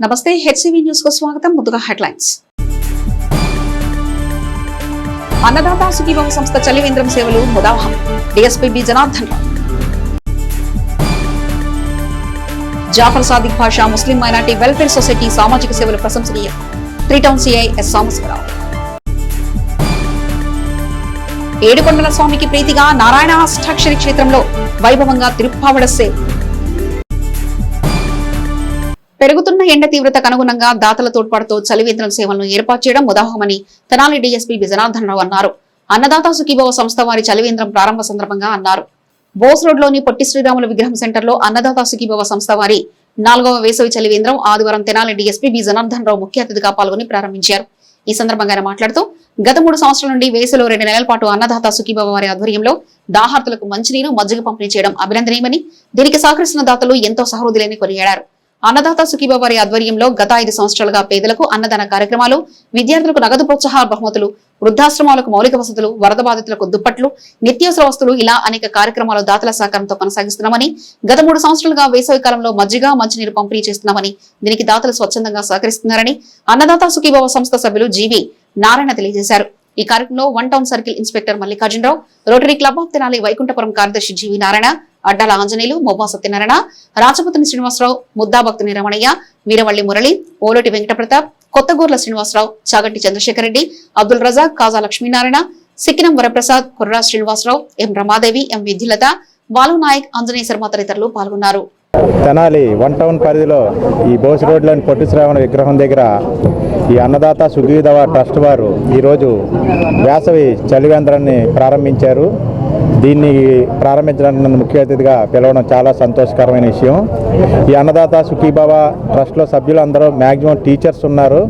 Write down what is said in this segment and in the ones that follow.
నమస్తే, HCV news కు స్వాగతం. ముందుగా హెడ్లైన్స్. అన్నదాత సుఖీభవ సంస్థ చలివేంద్రం సేవలు ముదావహం. DSP B Janardhan Rao. Jafar Sadiq Basha Muslim minority welfare society సామాజిక సేవలు ప్రశంసనీయం. 3 టౌన్ సిఐ ఎస్ సాంబశివరావు. ఏడుకొండల స్వామికి ప్రీతిగా నారాయణ అష్టాక్షరి క్షేత్రంలో వైభవంగా తిరుప్పావడ సేవ. పెరుగుతున్న ఎండ తీవ్రతకు అనుగుణంగా దాతల తోడ్పాటుతో చలివేంద్రం సేవలను ఏర్పాటు చేయడం ముదావహమని తెనాలి డీఎస్పీ బి జనార్దన్ రావు అన్నారు. అన్నదాత సుఖీభవ సంస్థ వారి చలివేంద్రం ప్రారంభ సందర్భంగా అన్నారు. బోస్ రోడ్ లోని పొట్టి శ్రీరాములు విగ్రహం సెంటర్ లో అన్నదాత సుఖీభవ సంస్థ వారి 4వ వేసవి చలివేంద్రం ఆదివారం తెనాలి డీఎస్పీ బి జనార్దన్ రావు ముఖ్య అతిథిగా పాల్గొని ప్రారంభించారు. ఈ సందర్భంగా ఆయన మాట్లాడుతూ గత 3 సంవత్సరాల నుండి వేసవిలో 2 నెలల పాటు అన్నదాత సుఖీభవ వారి ఆధ్వర్యంలో దాహార్తులకు మంచినీరు మజ్జిగ పంపిణీ చేయడం అభినందనీయమని, దీనికి సహకరిస్తున్న దాతలు ఎంతో సహృదయులని కొనియాడారు. అన్నదాత సుఖీభవ వారి ఆధ్వర్యంలో గత 5 సంవత్సరాలుగా పేదలకు అన్నదాన కార్యక్రమాలు, విద్యార్థులకు నగదు ప్రోత్సాహ బహుమతులు, వృద్ధాశ్రమాలకు మౌలిక వసతులు, వరద బాధితులకు దుప్పట్లు, నిత్యావసర వస్తువులు ఇలా అనేక కార్యక్రమాలు దాతల సహకారంతో కొనసాగిస్తున్నామని, గత 3 సంవత్సరాలుగా వేసవి కాలంలో మజ్జిగ మంచినీరు పంపిణీ చేస్తున్నామని, దీనికి దాతలు స్వచ్ఛందంగా సహకరిస్తున్నారని అన్నదాత సుఖీభవ సంస్థ సభ్యులు జీవి నారాయణ తెలియజేశారు. ఈ కార్యక్రమంలో 1 town circle inspector Mallikarjunarao, rotary club of Tenali Vaikunthapuram కార్యదర్శి జీవి నారాయణ, అడ్డాల ఆంజనేయులు, మొబ్బా సత్యనారాయణ, రాజపతిని శ్రీనివాసరావు, ముద్దాభక్తుని రమణయ్య, వీరవల్లి మురళి, ఓలోటి వెంకటప్రతాప్, కొత్తగూర్ల శ్రీనివాసరావు, చాగంటి చంద్రశేఖర్ రెడ్డి, అబ్దుల్ రజాక్, కాజా లక్ష్మీనారాయణ, సిక్కినం వరప్రసాద్, కుర్రా శ్రీనివాసరావు, ఎం రమాదేవి, ఎం విద్యులత, బాలు నాయక్, ఆంజనేయ శర్మ తదితరులు పాల్గొన్నారు. తెనాలి 1 టౌన్ పరిధిలో ఈ బోస్ రోడ్లోని పొట్టి శ్రావణ విగ్రహం దగ్గర ఈ అన్నదాత సుఖీభవ ట్రస్ట్ వారు ఈరోజు వేసవి చలివేంద్రాన్ని ప్రారంభించారు. దీన్ని ప్రారంభించడానికి నన్ను ముఖ్య అతిథిగా పిలవడం చాలా సంతోషకరమైన విషయం. ఈ అన్నదాత సుఖీభవ ట్రస్ట్లో సభ్యులందరూ మ్యాక్సిమం టీచర్స్ ఉన్నారు.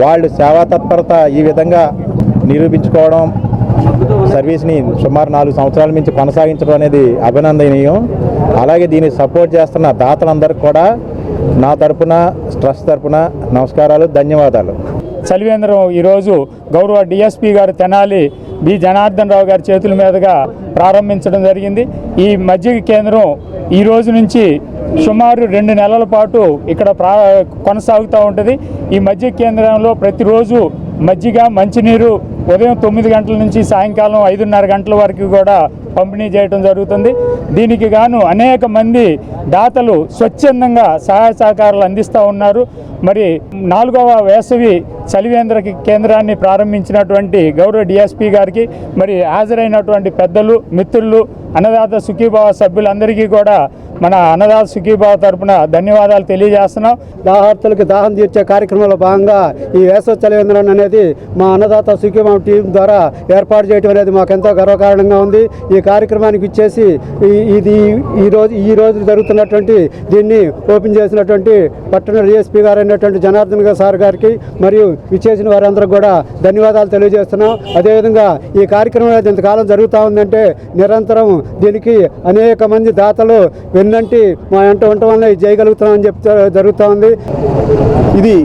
వాళ్ళు సేవా తత్పరత ఈ విధంగా నిరూపించుకోవడం, సర్వీస్ని సుమారు 4 సంవత్సరాల నుంచి కొనసాగించడం అనేది అభినందనీయం. అలాగే దీన్ని సపోర్ట్ చేస్తున్న దాతలందరికీ కూడా నా తరపున, ట్రస్ట్ తరపున నమస్కారాలు, ధన్యవాదాలు. చలివేంద్రం ఈరోజు గౌరవ డిఎస్పీ గారు తెనాలి బి జనార్దన్ రావు గారి చేతుల మీదుగా ప్రారంభించడం జరిగింది. ఈ మజ్జిగ కేంద్రం ఈ రోజు నుంచి సుమారు 2 నెలల పాటు ఇక్కడ కొనసాగుతూ ఉంటుంది. ఈ మజ్జిగ కేంద్రంలో ప్రతిరోజు మజ్జిగ, మంచినీరు ఉదయం 9 గంటల నుంచి సాయంకాలం 5:30 గంటల వరకు కూడా పంపిణీ చేయడం జరుగుతుంది. దీనికి గాను అనేక మంది దాతలు స్వచ్ఛందంగా సహాయ సహకారాలు అందిస్తూ ఉన్నారు. మరి 4వ వేసవి చలివేంద్ర కేంద్రాన్ని ప్రారంభించినటువంటి గౌరవ డిఎస్పీ గారికి, మరి హాజరైనటువంటి పెద్దలు, మిత్రులు, అన్నదాత సుఖీభావ సభ్యులందరికీ కూడా మన అన్నదాత సుఖీభావ తరపున ధన్యవాదాలు తెలియజేస్తున్నాం. దాహార్తులకు దాహం తీర్చే కార్యక్రమంలో భాగంగా ఈ వేసవి చలివేంద్రం అనేది మా అన్నదాత సుఖీభావ టీం ద్వారా ఏర్పాటు చేయడం అనేది మాకు ఎంతో గర్వకారణంగా ఉంది. ఈ కార్యక్రమానికి ఇచ్చేసి ఈ రోజు జరుగుతున్నటువంటి దీన్ని ఓపెన్ చేసినటువంటి పట్టణ డిఎస్పీ గారు అయినటువంటి జనార్దన్ సార్ గారికి మరియు ఇచ్చేసిన వారందరూ కూడా ధన్యవాదాలు తెలియజేస్తున్నాం. అదేవిధంగా ఈ కార్యక్రమం ఇంతకాలం జరుగుతూ ఉందంటే నిరంతరం దీనికి అనేక మంది దాతలు వెన్నంటి మా వెంట ఉండటం వల్ల ఇది చేయగలుగుతున్నామని చెప్తే జరుగుతూ ఉంది. ఇది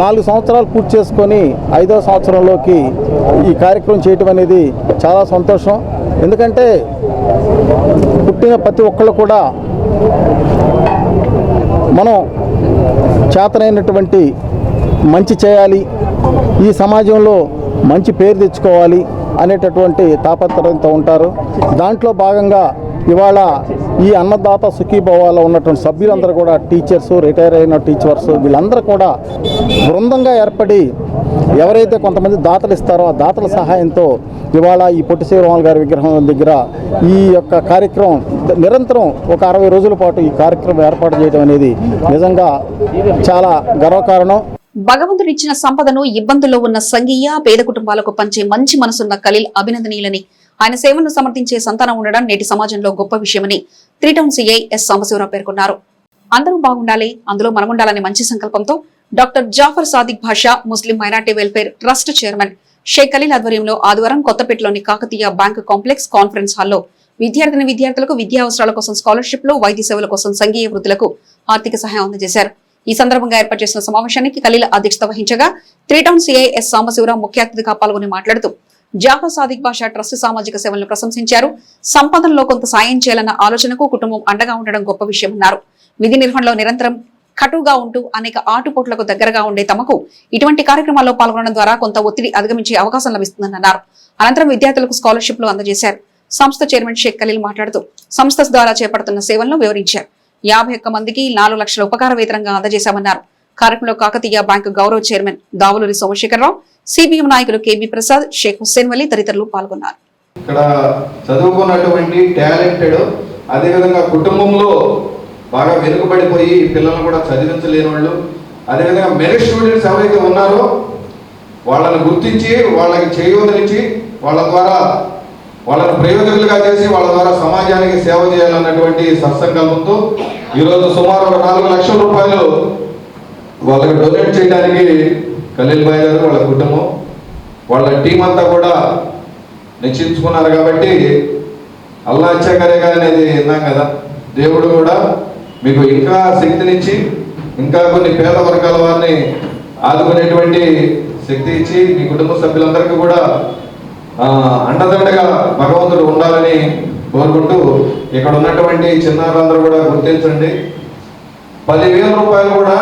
4 సంవత్సరాలు పూర్తి చేసుకొని 5వ సంవత్సరంలోకి ఈ కార్యక్రమం చేయటం అనేది చాలా సంతోషం. ఎందుకంటే పుట్టిన ప్రతి ఒక్కళ్ళు కూడా మనం చేతనైనటువంటి మంచి చేయాలి, ఈ సమాజంలో మంచి పేరు తెచ్చుకోవాలి అనేటటువంటి తాపత్రయంతో ఉంటారు. దాంట్లో భాగంగా ఇవాళ ఈ అన్నదాత సుఖీభవాలో ఉన్నటువంటి సభ్యులందరూ కూడా టీచర్స్, రిటైర్ అయిన టీచర్స్, వీళ్ళందరూ కూడా బృందంగా ఏర్పడి ఎవరైతే కొంతమంది దాతలు ఇస్తారో ఆ దాతల సహాయంతో ఇవాళ ఈ పొట్టి శ్రీరాములు గారి విగ్రహం దగ్గర ఈ యొక్క కార్యక్రమం నిరంతరం ఒక 60 రోజుల పాటు ఈ కార్యక్రమం ఏర్పాటు చేయడం అనేది నిజంగా చాలా గర్వకారణం. భగవంతుడు ఇచ్చిన సంపదను ఇబ్బందుల్లో ఉన్న సంఘీయ పేద కుటుంబాలకు పంచే మంచి మనసున్న ఖలీల్ అభినందనీయులని, ఆయన సేవలను సమర్థించే సంతానం ఉండడం నేటి సమాజంలో గొప్ప విషయమని 3 టౌన్ సిఐ ఎస్ సాంబశివరావు పేర్కొన్నారు. అందరూ బాగుండాలి, అందులో మనముండాలనే మంచి సంకల్పంతో doctor Jafar Sadiq Basha Muslim minority welfare trust chairman Sheikh Khalil ఆధ్వర్యంలో ఆదివారం కొత్తపేటలోని కాకతీయ బ్యాంక్ కాంప్లెక్స్ కాన్ఫరెన్స్ హాల్లో విద్యార్థులకు విద్యా అవసరాల కోసం స్కాలర్షిప్లు, వైద్య సేవల కోసం సంఘీయ వృద్ధులకు ఆర్థిక సహాయం అందజేశారు. ఈ సందర్భంగా ఏర్పాటు చేసిన సమావేశానికి ఖలీల్ అధ్యక్షత వహించగా 3 టౌన్ సిఐ ఎస్ సాంబశివరావు ముఖ్య అతిథిగా పాల్గొని మాట్లాడుతూ జాఫర్ సాదిక్ భాషా ట్రస్ట్ సామాజిక సేవలను ప్రశంసించారు. సంపాదనలో కొంత సాయం చేయాలన్న ఆలోచనకు కుటుంబం అండగా ఉండడం గొప్ప విషయమన్నారు. విధి నిర్వహణలో నిరంతరం కటువుగా ఉంటూ అనేక ఆటుపోట్లకు దగ్గరగా ఉండే తమకు ఇటువంటి కార్యక్రమాల్లో పాల్గొనడం ద్వారా కొంత ఒత్తిడి అధిగమించే అవకాశం లభిస్తుందని అన్నారు. అనంతరం విద్యార్థులకు స్కాలర్షిప్లు అందజేశారు. సంస్థ చైర్మన్ షేక్ ఖలీల్ మాట్లాడుతూ సంస్థ ద్వారా చేపడుతున్న సేవలను వివరించారు. 51 మందికి 4 లక్షల ఉపకార వేతనంగా అందజేశామన్నారు. కార్యక్రమంలో కాకతీయ బ్యాంకు గౌరవ చైర్మన్ దావులూరి సోమశేఖరరావు, సిపిఎం నాయకులు కేబీ ప్రసాద్, షేక్ హుస్సేన్ వలీ తదితరులు పాల్గొన్నారు. ఇక్కడ చదువుకున్నటువంటి టాలెంటెడ్, అదేవిధంగా కుటుంబంలో బాగా వెనుకబడిపోయి పిల్లలను కూడా చదివించలేని వాళ్ళు, అదేవిధంగా మెరిట్ స్టూడెంట్స్ ఎవరైతే ఉన్నారో వాళ్ళని గుర్తించి వాళ్ళకి చేయూతనిచ్చి వాళ్ళ ద్వారా వాళ్ళని ప్రయోజకులుగా చేసి వాళ్ళ ద్వారా సమాజానికి సేవ చేయాలన్నటువంటి సత్సంకల్పంతో ఈరోజు సుమారు 4 లక్షల రూపాయలు వాళ్ళకి డొనేట్ చేయడానికి ఖలీల్ భాయ్ గారు, వాళ్ళ కుటుంబం, వాళ్ళ టీం అంతా కూడా నిశ్చయించుకున్నారు. కాబట్టి అల్లా ఇచ్చాకరే కానీ అనేది విన్నాం కదా, దేవుడు కూడా మీకు ఇంకా శక్తినిచ్చి ఇంకా కొన్ని పేద వర్గాల వారిని ఆదుకునేటువంటి శక్తి ఇచ్చి మీ కుటుంబ సభ్యులందరికీ కూడా అండదండగా భగవంతుడు ఉండాలని కోరుకుంటూ ఇక్కడ ఉన్నటువంటి చిన్నారులందరూ కూడా గుర్తించండి. 10,000 రూపాయలు కూడా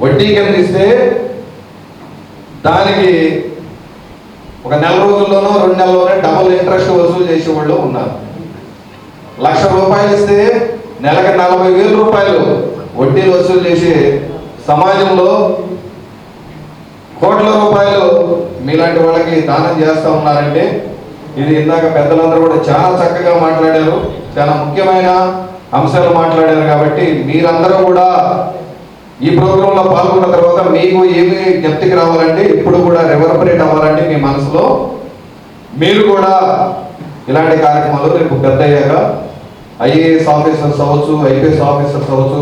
వడ్డీ కింద ఇస్తే దానికి ఒక నెల రోజుల్లోనో 2 నెలల్లోనే డబుల్ ఇంట్రెస్ట్ వసూలు చేసేవాళ్ళు ఉన్నారు. 1,00,000 రూపాయలు ఇస్తే నెలకు 40,000 రూపాయలు వడ్డీలు వసూలు చేసి సమాజంలో కోట్ల రూపాయలు మీలాంటి వాళ్ళకి దానం చేస్తూ ఉన్నారంటే ఇది ఇందాక పెద్దలందరూ కూడా చాలా చక్కగా మాట్లాడారు, చాలా ముఖ్యమైన అంశాలు మాట్లాడారు. కాబట్టి మీరందరూ కూడా ఈ ప్రోగ్రాంలో పాల్గొన్న తర్వాత మీకు ఏమి జ్ఞప్తికి రావాలంటే ఇప్పుడు కూడా రివర్బరేట్ అవ్వాలంటే మీ మనసులో మీరు కూడా ఇలాంటి కార్యక్రమాలు రేపు పెద్ద అయ్యాక ఐఏఎస్ ఆఫీసర్స్ అవ్వచ్చు, ఐపీఎస్ ఆఫీసర్స్ అవ్వచ్చు,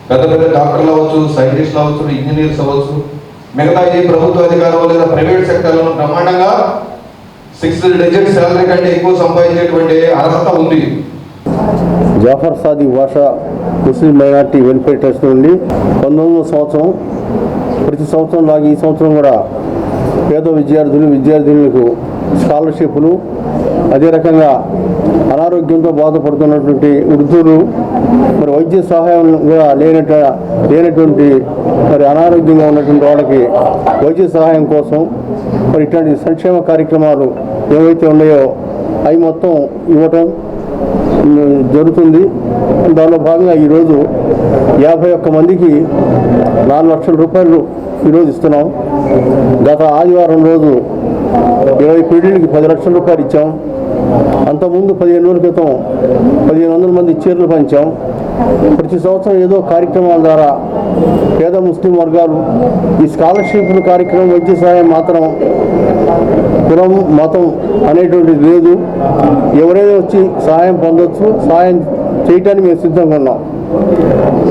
పెద్ద పెద్ద డాక్టర్లు అవ్వచ్చు, సైంటిస్టులు అవ్వచ్చు, ఇంజనీర్స్ అవ్వచ్చు, మిగతా ఈ ప్రభుత్వ అధికారులు లేదా ప్రైవేట్ సెక్టర్లో బ్రహ్మాండంగా 6 డిజిట్ శాలరీ కంటే ఎక్కువ సంపాదించేటువంటి అర్హత ఉంది. Jafar Sadiq Basha Muslim minority welfare trust నుండి 19వ సంవత్సరం ప్రతి సంవత్సరం లాగా ఈ సంవత్సరం కూడా పేద విద్యార్థులకు స్కాలర్షిప్లు, అదే రకంగా అనారోగ్యంతో బాధపడుతున్నటువంటి వృద్ధులు, మరి వైద్య సహాయం కూడా లేనటువంటి మరి అనారోగ్యంగా ఉన్నటువంటి వాళ్ళకి వైద్య సహాయం కోసం మరి ఇట్లాంటి సంక్షేమ కార్యక్రమాలు ఏవైతే ఉన్నాయో అవి మొత్తం ఇవ్వటం జరుగుతుంది. దానిలో భాగంగా ఈరోజు 51 మందికి 4 లక్షల రూపాయలు ఈరోజు ఇస్తున్నాం. గత ఆదివారం రోజు 20 పీడీలకి 10 లక్షల రూపాయలు ఇచ్చాం. అంతకుముందు 15 రోజుల క్రితం 1,500 మంది చీరలు పంచాం. ప్రతి సంవత్సరం ఏదో కార్యక్రమాల ద్వారా పేద ముస్లిం వర్గాలు ఈ స్కాలర్షిప్ల కార్యక్రమం, వైద్య సహాయం మాత్రం కులం మతం అనేటువంటిది లేదు, ఎవరైనా వచ్చి సహాయం పొందొచ్చు, సహాయం చేయటానికి మేము సిద్ధంగా ఉన్నాం,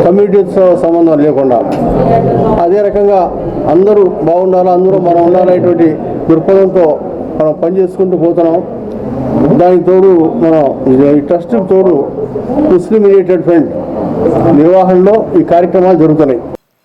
కమ్యూనిటీతో సంబంధం లేకుండా. అదే రకంగా అందరూ బాగుండాలి, అందరూ మనం ఉండాలనేటువంటి దృక్పథంతో మనం పనిచేసుకుంటూ పోతున్నాం. దానికి తోడు మనం ఈ ట్రస్ట్ తోడు ముస్లిం రిలేటెడ్ ఫ్రంట్ నిర్వహణలో ఈ కార్యక్రమాలు జరుగుతున్నాయి.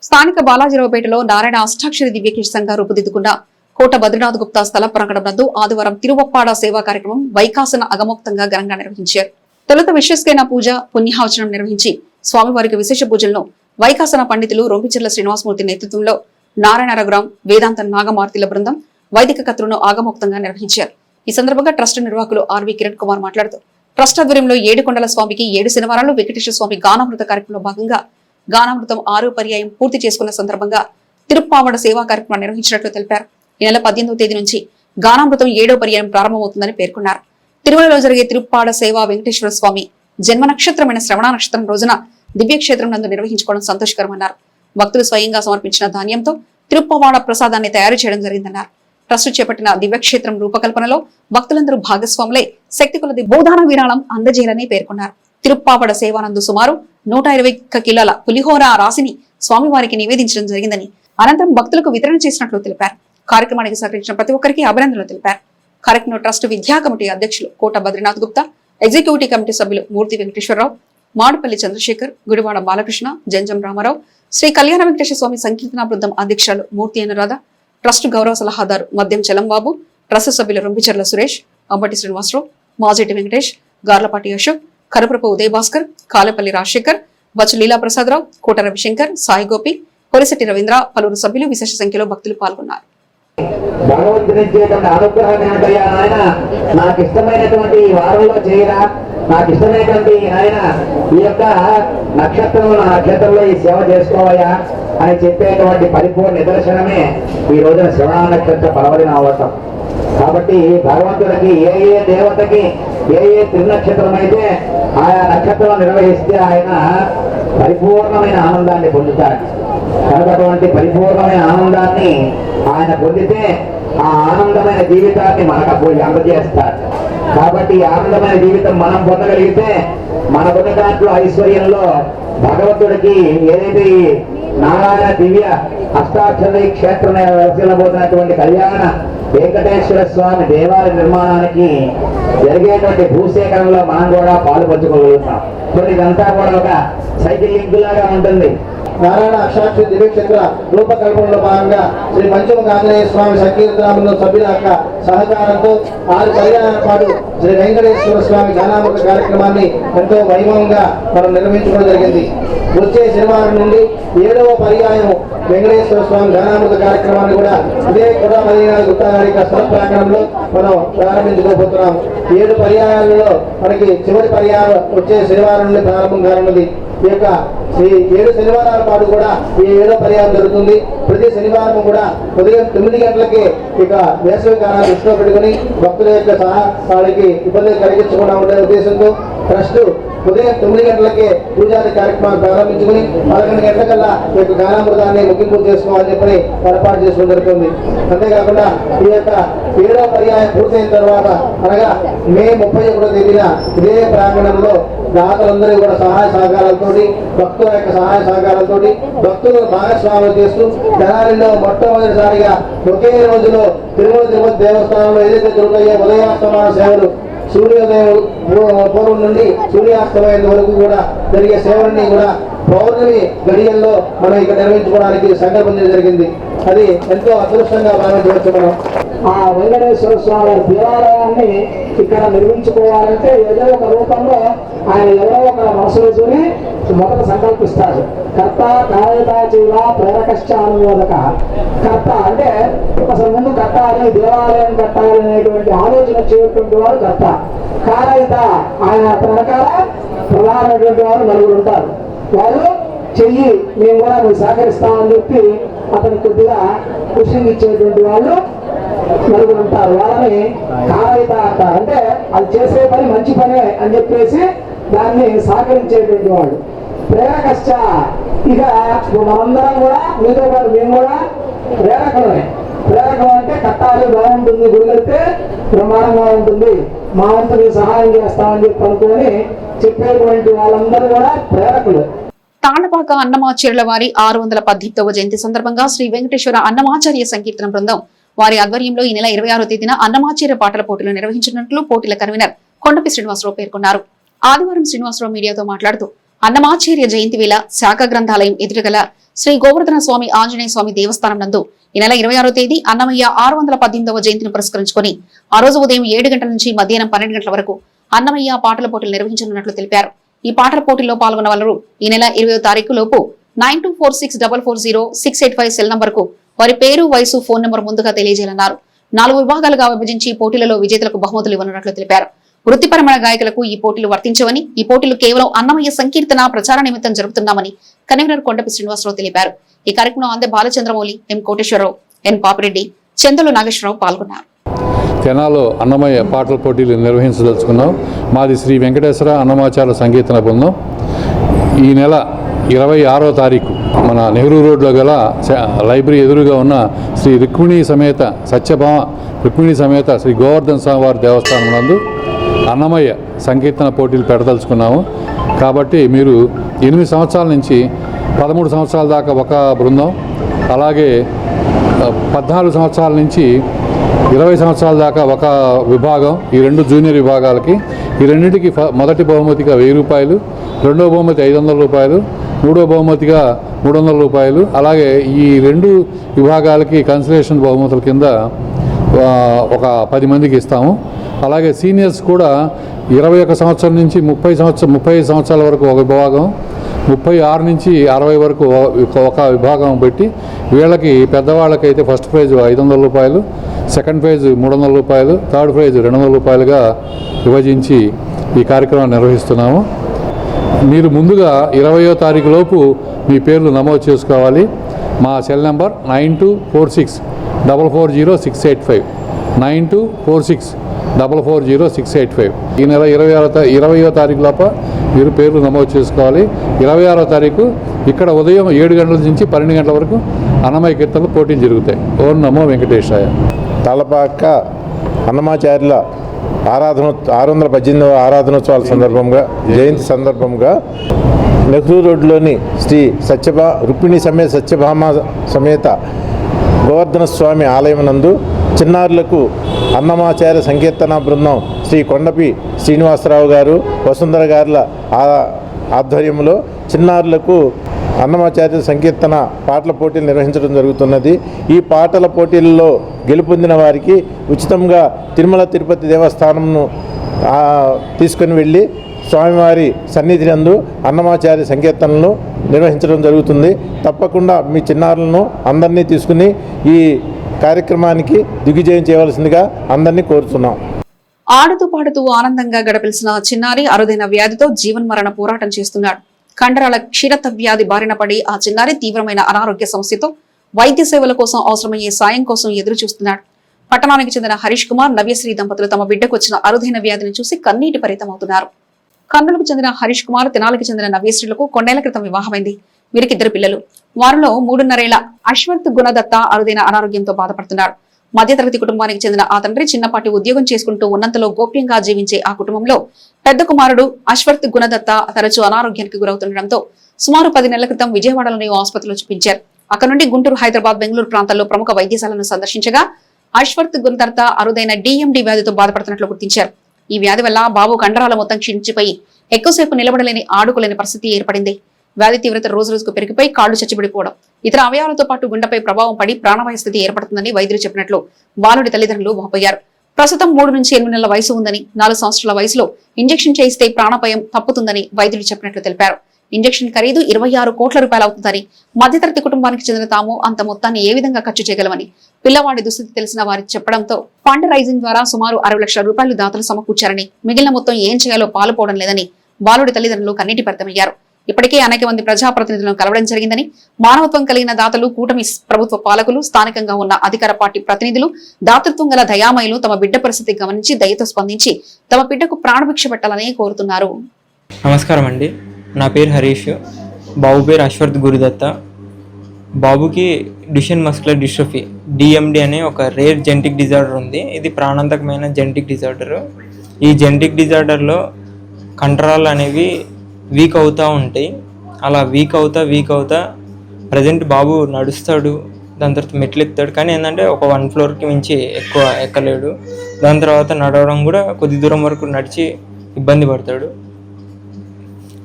స్థానిక బాలాజీరావుపేటలో నారాయణ అష్టాక్షరి దివ్యకేశ్ సంఘ రూపుదిద్దుకున్న కోట బద్రీనాథ్ గుప్తా స్థల ప్రాంగణం నందు ఆదివారం తిరువప్పాడ సేవా కార్యక్రమం వైకాసన అగమోక్తంగా ఘనంగా నిర్వహించారు. తొలుత విశ్వస్కైన పూజ పుణ్యాహవచనం నిర్వహించి స్వామివారికి విశేష పూజలను వైకాసన పండితులు రొంపిచెర్ల శ్రీనివాసమూర్తి నేతృత్వంలో నారాయణ రఘురాం, వేదాంత నాగమార్తిల బృందం వైదిక కత్రును ఆగమోక్తంగా నిర్వహించారు. ఈ సందర్భంగా ట్రస్ట్ నిర్వాహకులు ఆర్వి కిరణ్ కుమార్ మాట్లాడుతూ ట్రస్ట్ ఆధ్వర్యంలో 7 కొండల స్వామికి 7 శనివారాలు వెంకటేశ్వర స్వామి గానామృత కార్యక్రమంలో భాగంగా గానామృతం 6వ పర్యాయం పూర్తి చేసుకున్న సందర్భంగా తిరుప్పావడ సేవా కార్యక్రమం నిర్వహించినట్లు తెలిపారు. ఈ నెల 18వ తేదీ నుంచి గానామృతం 7వ పర్యాయం ప్రారంభమవుతుందని పేర్కొన్నారు. తిరుమలలో జరిగే తిరుప్పాడ సేవా వెంకటేశ్వర స్వామి జన్మ నక్షత్రమైన శ్రవణ నక్షత్రం రోజున దివ్యక్షేత్రం నందు నిర్వహించుకోవడం సంతోషకరమన్నారు. భక్తులు స్వయంగా సమర్పించిన ధాన్యంతో తిరుప్పావాడ ప్రసాదాన్ని తయారు చేయడం జరిగిందన్నారు. ట్రస్ట్ చేపట్టిన దివ్యక్షేత్రం రూపకల్పనలో భక్తులందరూ భాగస్వాములై శక్తి కొలది బోధాన విరాళం అందజేయాలని పేర్కొన్నారు. తిరుప్పావడ సేవానందు సుమారు 121 కిలోల పులిహోర రాశిని స్వామివారికి నివేదించడం జరిగిందని, అనంతరం భక్తులకు వితరణ చేసినట్లు తెలిపారు. కార్యక్రమానికి సహకరించిన ప్రతి ఒక్కరికి అభినందనలు తెలిపారు. కార్యక్రమంలో ట్రస్ట్ విద్యా కమిటీ అధ్యక్షులు కోట బద్రీనాథ్ గుప్తా, ఎగ్జిక్యూటివ్ కమిటీ సభ్యులు మూర్తి వెంకటేశ్వరరావు, మాడుపల్లి చంద్రశేఖర్, గుడివాడ బాలకృష్ణ, జంజం రామారావు, శ్రీ కళ్యాణ వెంకటేశ్వర స్వామి సంకీర్తన బృందం అధ్యక్షులు మూర్తి అనురాధ, ట్రస్ట్ గౌరవ సలహాదారు మద్యం చలంబాబు, ట్రస్ట్ సభ్యులు రొంపిచెర్ల సురేష్, అంబటి శ్రీనివాసరావు, మాజేటి వెంకటేష్, గార్లపాటి అశోక్, కరప్రపు ఉదయభాస్కర్, కాలేపల్లి రాజశేఖర్, బచ్చు లీలా ప్రసాదరావు, కోట రవిశంకర్, సాయి గోపి, కొలిశెట్టి రవీంద్ర, పలువురు సభ్యులు విశేష సంఖ్యలో భక్తులు పాల్గొన్నారు. భగవంతుని ఇచ్చేటువంటి అనుగ్రహం ఏమిటయ్యా నాయన, నాకు ఇష్టమైనటువంటి ఈ వారంలో చేయరా, నాకు ఇష్టమైనటువంటి ఆయన ఈ యొక్క నక్షత్రంలో ఈ సేవ చేసుకోవయ్యా అని చెప్పేటువంటి పరిపూర్ణ నిదర్శనమే ఈ రోజున శ్రవణ నక్షత్ర పర్వదిన అవటం. కాబట్టి భగవంతుడికి ఏ దేవతకి ఏ తిరునక్షత్రం అయితే ఆయా నక్షత్రం నిర్వహిస్తే ఆయన పరిపూర్ణమైన ఆనందాన్ని పొందుతాడు. అటువంటి పరిపూర్ణమైన ఆనందాన్ని ఆయన పొందితే ఆ ఆనందమైన జీవితాన్ని మనకు అందజేస్తాడు. కాబట్టి ఈ ఆనందమైన జీవితం మనం పొందగలిగితే మనకున్న దాంట్లో ఐశ్వర్యంలో భగవంతుడికి ఏదైతే నారాయణ దివ్య అష్టాక్షరి క్షేత్రం వెలసిల్లబోతున్నటువంటి కళ్యాణ వెంకటేశ్వర స్వామి దేవాలయ నిర్మాణానికి జరిగేటువంటి భూసేకరణలో మనం కూడా పాలు పంచుకోగలుగుతాం. కొన్ని ఇదంతా కూడా ఒక సైకిల్ లింక్ లాగా ఉంటుంది. నారాయణ అష్టాక్షరి దివ్యక్షేత్ర రూపకల్పనలో భాగంగా శ్రీ పంచముఖ ఆంజనేయ స్వామి సంకీర్తనలో సభ్యుల యొక్క సహకారంతో 6 పర్యాయాల పాటు శ్రీ వెంకటేశ్వర స్వామి జ్ఞానామృత కార్యక్రమాన్ని ఎంతో వైభవంగా మనం నిర్వహించుకోవడం జరిగింది. వచ్చే శనివారం నుండి 7వ పర్యాయం వెంకటేశ్వర స్వామి జ్ఞానామృత కార్యక్రమాన్ని కూడా ఇదే కూడా మదీనా గుప్తా గారి స్థల ప్రాంగణంలో మనం ప్రారంభించుకోబోతున్నాం. 7 పర్యాయాలలో మనకి చివరి పర్యాయం వచ్చే శనివారం నుండి ప్రారంభం కానున్నది. ఈ యొక్క 7 శనివారాల పాటు కూడా ఈ 7వ పర్యాయం జరుగుతుంది. ప్రతి శనివారం కూడా ఉదయం 9 గంటలకి ఇక వేసవి కాలాన్ని దృష్టిలో పెట్టుకుని భక్తుల యొక్క వాళ్ళకి ఇబ్బందులు కలిగించకుండా ఉండే ఉద్దేశంతో ట్రస్ట్ ఉదయం 9 గంటలకే పూజాది కార్యక్రమాలు ప్రారంభించుకుని 11 గంటలకల్లా ఈ యొక్క గానామృతాన్ని ముగింపు చేసుకోవాలని చెప్పి ఏర్పాటు చేసుకోవడం జరుగుతుంది. అంతేకాకుండా ఈ యొక్క 7వ పర్యాయం పూర్తయిన తర్వాత అనగా మే 31వ తేదీన ఇదే ప్రాంగణంలో దాతలందరూ కూడా సహాయ సహకారాలతోటి భక్తుల యొక్క సహాయ సహకారాలతోటి భక్తులను భాగస్వాములు చేస్తూ జనాలలో మొట్టమొదటిసారిగా ఒకే రోజులో తిరుమల తిరుపతి దేవస్థానంలో ఏదైతే జరుగుతాయో ఉదయాస్తమాన సేవలు సూర్యోదయం పూర్వం నుండి సూర్యాస్తమయం వరకు కూడా జరిగే సేవలన్నీ కూడా పౌర్ణమి గడియల్లో మనం ఇక్కడ నిర్వహించుకోవడానికి సంకల్పం జరిగింది. అది ఎంతో అదృష్టంగా భావించవచ్చు. మనం ఆ వెంకటేశ్వర స్వామి దేవాలయాన్ని ఇక్కడ నిర్మించుకోవాలంటే ఏదో ఒక రూపంలో ఆయన ఎవరో ఒక మనసులోని మొదట సంకల్పిస్తాడు. కర్త కాయత జీవ ప్రేరకశ్చ అనుమోదక. కర్త అంటే అసలు ముందు కట్టాలి, దేవాలయం కట్టాలి అనేటువంటి ఆలోచన చేయటువంటి వాడు కర్త. కారయిత ఆయన వెనకాల ప్రధానమైనటువంటి వారు 4 ఉంటారు. వాళ్ళు చెయ్యి మేము కూడా మీరు సహకరిస్తామని చెప్పి అతను కొద్దిగా కృషి ఇచ్చేటువంటి వాళ్ళు 4 ఉంటారు. వాళ్ళని కారయిత అంటారు. అంటే అది చేసే పని మంచి పనే అని చెప్పేసి దాన్ని సహకరించేటువంటి వాళ్ళు. ప్రేరకశ్చ ఇక మనందరం కూడా మీతో పాటు మేము కూడా ప్రేరకులమే. ప్రేరకం అంటే కట్టాలి, బాగుంటుంది, గుడి కడితే బ్రహ్మాండంగా ఉంటుంది, మా వంతు మీరు సహాయం చేస్తామని చెప్పి అనుకొని చెప్పేటువంటి వాళ్ళందరూ కూడా ప్రేరకులు. తాండపాక అన్నమాచార్యుల వారి 618వ జయంతి సందర్భంగా శ్రీ వెంకటేశ్వర అన్నమాచార్య సంకీర్తన బృందం వారి ఆధ్వర్యంలో ఈ నెల 26వ తేదీన అన్నమాచార్య పాటల పోటీలు నిర్వహించనున్నట్లు పోటీల కన్వీనర్ కొండపి శ్రీనివాసరావు పేర్కొన్నారు. ఆదివారం శ్రీనివాసరావు మీడియాతో మాట్లాడుతూ అన్నమాచార్య జయంతి వేళ శాఖ గ్రంథాలయం ఎదురుగల శ్రీ గోవర్ధన స్వామి ఆంజనేయ స్వామి దేవస్థానం నందు ఈ నెల 26వ తేదీ అన్నమయ్య 618వ జయంతిని పురస్కరించుకుని ఆ రోజు ఉదయం 7 గంటల నుంచి మధ్యాహ్నం 12 గంటల వరకు అన్నమయ్య పాటల పోటీలు నిర్వహించనున్నట్లు తెలిపారు. ఈ పాటల పోటీల్లో పాల్గొన్న వారు ఈ నెల 20వ తారీఖు లోపు 9246440685 సెల్ నంబర్కు వారి పేరు, వయసు, ఫోన్ నెంబర్ ముందుగా తెలియజేయాలన్నారు. 4 విభాగాలుగా విభజించి పోటీలలో విజేతలకు బహుమతులు ఇవ్వనున్నట్లు తెలిపారు. వృత్తిపరమైన గాయకులకు ఈ పోటీలు వర్తించవని, ఈ పోటీలు కేవలం అన్నమయ్య సంకీర్తన ప్రచార నిమిత్తం జరుపుతున్నామని కన్వీనర్ కొండపి శ్రీనివాసరావు తెలిపారు. ఈ కార్యక్రమంలో అందే బాలచంద్రమౌళి, ఎం కోటేశ్వరరావు, ఎన్ పాపిరెడ్డి, చందలు నాగేశ్వరరావు పాల్గొన్నారు. తెనాలో అన్నమయ్య పాటల పోటీలు నిర్వహించదలుచుకున్నాం. మాది శ్రీ వెంకటేశ్వర అన్నమాచార్య సంకీర్తన బృందం. ఈ నెల 26వ తారీఖు మన నెహ్రూ రోడ్లో గల లైబ్రరీ ఎదురుగా ఉన్న శ్రీ రుక్మిణి సమేత సత్యభామ రుక్మిణి సమేత శ్రీ గోవర్ధన స్వామి వారి దేవస్థానం నందు అన్నమయ్య సంకీర్తన పోటీలు పెడదలుచుకున్నాము. కాబట్టి మీరు 8 సంవత్సరాల నుంచి 13 సంవత్సరాల దాకా ఒక బృందం, అలాగే 14 సంవత్సరాల నుంచి 20 సంవత్సరాల దాకా ఒక విభాగం, ఈ 2 జూనియర్ విభాగాలకి, ఈ రెండింటికి మొదటి బహుమతిగా 1000 రూపాయలు, రెండవ బహుమతి 500 రూపాయలు, మూడవ బహుమతిగా 300 రూపాయలు, అలాగే ఈ 2 విభాగాలకి కన్సలేషన్ బహుమతుల కింద ఒక 10 మందికి ఇస్తాము. అలాగే సీనియర్స్ కూడా 21 సంవత్సరం నుంచి 30 సంవత్సరాల వరకు ఒక విభాగం, 36 నుంచి 60 వరకు ఒక విభాగం పెట్టి వీళ్ళకి పెద్దవాళ్ళకైతే ఫస్ట్ ప్రైజ్ 500 రూపాయలు, సెకండ్ ప్రైజ్ 300 రూపాయలు, థర్డ్ ప్రైజ్ 200 రూపాయలుగా విభజించి ఈ కార్యక్రమాన్ని నిర్వహిస్తున్నాము. మీరు ముందుగా 20వ తారీఖు లోపు మీ పేర్లు నమోదు చేసుకోవాలి. మా సెల్ నెంబర్ 9246440685 9246440685. ఈ నెల 20వ తారీఖు లోప మీరు పేర్లు నమోదు చేసుకోవాలి. 26వ తారీఖు ఇక్కడ ఉదయం 7 గంటల నుంచి 12 గంటల వరకు అన్నమయ్య కీర్తనలు పోటీలు జరుగుతాయి. ఓం నమో వెంకటేశాయ. తలపాక అన్నమాచార్యుల 618వ ఆరాధనోత్సవాల సందర్భంగా జయంతి సందర్భంగా నెహ్రూ రోడ్లోని శ్రీ రుక్మిణి సమేత సత్యభామ సమేత గోవర్ధన స్వామి ఆలయం నందు చిన్నారులకు అన్నమాచార్య సంకీర్తన బృందం శ్రీ కొండపి శ్రీనివాసరావు గారు, వసుంధర గారుల ఆధ్వర్యంలో చిన్నారులకు అన్నమాచార్య సంకీర్తన పాటల పోటీలు నిర్వహించడం జరుగుతున్నది. ఈ పాటల పోటీల్లో గెలుపొందిన వారికి ఉచితంగా తిరుమల తిరుపతి దేవస్థానంను తీసుకొని వెళ్ళి స్వామివారి సన్నిధి నందు అన్నమాచార్య సంకీర్తనలు నిర్వహించడం జరుగుతుంది. తప్పకుండా మీ చిన్నారులను అందరినీ తీసుకుని ఈ కార్యక్రమానికి దిగ్విజయం చేయవలసిందిగా అందరినీ కోరుతున్నాం. ఆడుతూ పాడుతూ ఆనందంగా గడపలిసిన చిన్నారి అరుదైన వ్యాధితో జీవన్మరణ పోరాటం చేస్తున్నాడు. కండరాల క్షీరత వ్యాధి బారిన పడి ఆ చిన్నారి తీవ్రమైన అనారోగ్య సమస్యతో వైద్య సేవల కోసం అవసరమయ్యే సాయం కోసం ఎదురు చూస్తున్నాడు. పట్టణానికి చెందిన హరీష్ కుమార్, నవ్యశ్రీ దంపతులు తమ బిడ్డకు వచ్చిన అరుదైన వ్యాధిని చూసి కన్నీటి పరితమవుతున్నారు. కర్నూలుకు చెందిన హరీష్ కుమార్, తెనాలికి చెందిన నవ్యశ్రీలకు కొన్నేళ్ల క్రితం వివాహమైంది. వీరికి 2 పిల్లలు. వారిలో 3.5 ఏళ్ల అశ్వత్ గుణదత్త అరుదైన అనారోగ్యంతో బాధపడుతున్నాడు. మధ్యతరగతి కుటుంబానికి చెందిన ఆ తండ్రి చిన్నపాటి ఉద్యోగం చేసుకుంటూ ఉన్నంతలో గోప్యంగా జీవించే ఆ కుటుంబంలో పెద్ద కుమారుడు అశ్వత్ గుణదత్త తరచూ అనారోగ్యానికి గురవుతుండటంతో సుమారు 10 నెలల క్రితం విజయవాడలోని ఆసుపత్రిలో చూపించారు. అక్కడ నుండి గుంటూరు, హైదరాబాద్, బెంగళూరు ప్రాంతాల్లో ప్రముఖ వైద్యశాలను సందర్శించగా అశ్వత్ గుణదత్త అరుదైన డిఎండి వ్యాధితో బాధపడుతున్నట్లు గుర్తించారు. ఈ వ్యాధి వల్ల బాబు కండరాల మొత్తం క్షీణించిపోయి ఎక్కువసేపు నిలబడలేని, ఆడుకోలేని పరిస్థితి ఏర్పడింది. వ్యాధి తీవ్రత రోజు రోజుకు పెరిగిపోయి కాళ్లు చచ్చిబడిపోవడం, ఇతర అవయవాలతో పాటు గుండెపై ప్రభావం పడి ప్రాణవాయు స్థితి ఏర్పడుతుందని వైద్యులు చెప్పినట్లు బాలుడి తల్లిదండ్రులు వాపోయారు. ప్రస్తుతం 3 నుంచి 8 నెలల వయసు ఉందని, 4 సంవత్సరాల వయసులో ఇంజెక్షన్ చేయిస్తే ప్రాణాపాయం తప్పుతుందని వైద్యులు చెప్పినట్లు తెలిపారు. ఇంజెక్షన్ ఖరీదు 26 కోట్ల రూపాయలు అవుతుందని, మధ్యతరగతి కుటుంబానికి చెందిన తాము అంత మొత్తాన్ని ఏ విధంగా ఖర్చు చేయగలమని పిల్లవాడి దుస్థితి తెలిసిన వారి చెప్పడంతో ఫండ్ రైజింగ్ ద్వారా సుమారు 60 లక్షల రూపాయలు దాతలు సమకూర్చారని, మిగిలిన మొత్తం ఏం చేయాలో పాలుపోవడం లేదని బాలుడి తల్లిదండ్రులు కన్నీటి పరితమయ్యారు. ఇప్పటికే అనేక మంది ప్రజాప్రతినిధులను కలవడం జరిగిందని, మానవత్వం కలిగిన దాతలు, కూటమి ప్రభుత్వ పాలకులు, స్థానికంగా ఉన్న అధికార పార్టీ ప్రతినిధులు, దాతృత్వం గల దయామయులు తమ బిడ్డ పరిస్థితి గమనించి దయతో స్పందించి తమ బిడ్డకు ప్రాణభిక్ష పెట్టాలని కోరుతున్నారు. నమస్కారం అండి, నా పేరు హరీష్. బాబు పేరు అశ్వత్ గురుదత్త. బాబుకి డ్యూషెన్ మస్కులర్ డిస్ట్రోఫీ డిఎండి అనే ఒక రేర్ జెనెటిక్ డిజార్డర్ ఉంది. ఇది ప్రాణాంతకమైన జెనెటిక్ డిజార్డర్. ఈ జెనెటిక్ డిజార్డర్లో కండరాలు అనేవి వీక్ అవుతూ ఉంటాయి. అలా వీక్ అవుతా ప్రజెంట్ బాబు నడుస్తాడు, దాని తర్వాత మెట్లు ఎక్కుతాడు. కానీ ఏంటంటే ఒక 1 ఫ్లోర్కి మించి ఎక్కువ ఎక్కలేడు. దాని తర్వాత నడవడం కూడా కొద్ది దూరం వరకు నడిచి ఇబ్బంది పడతాడు.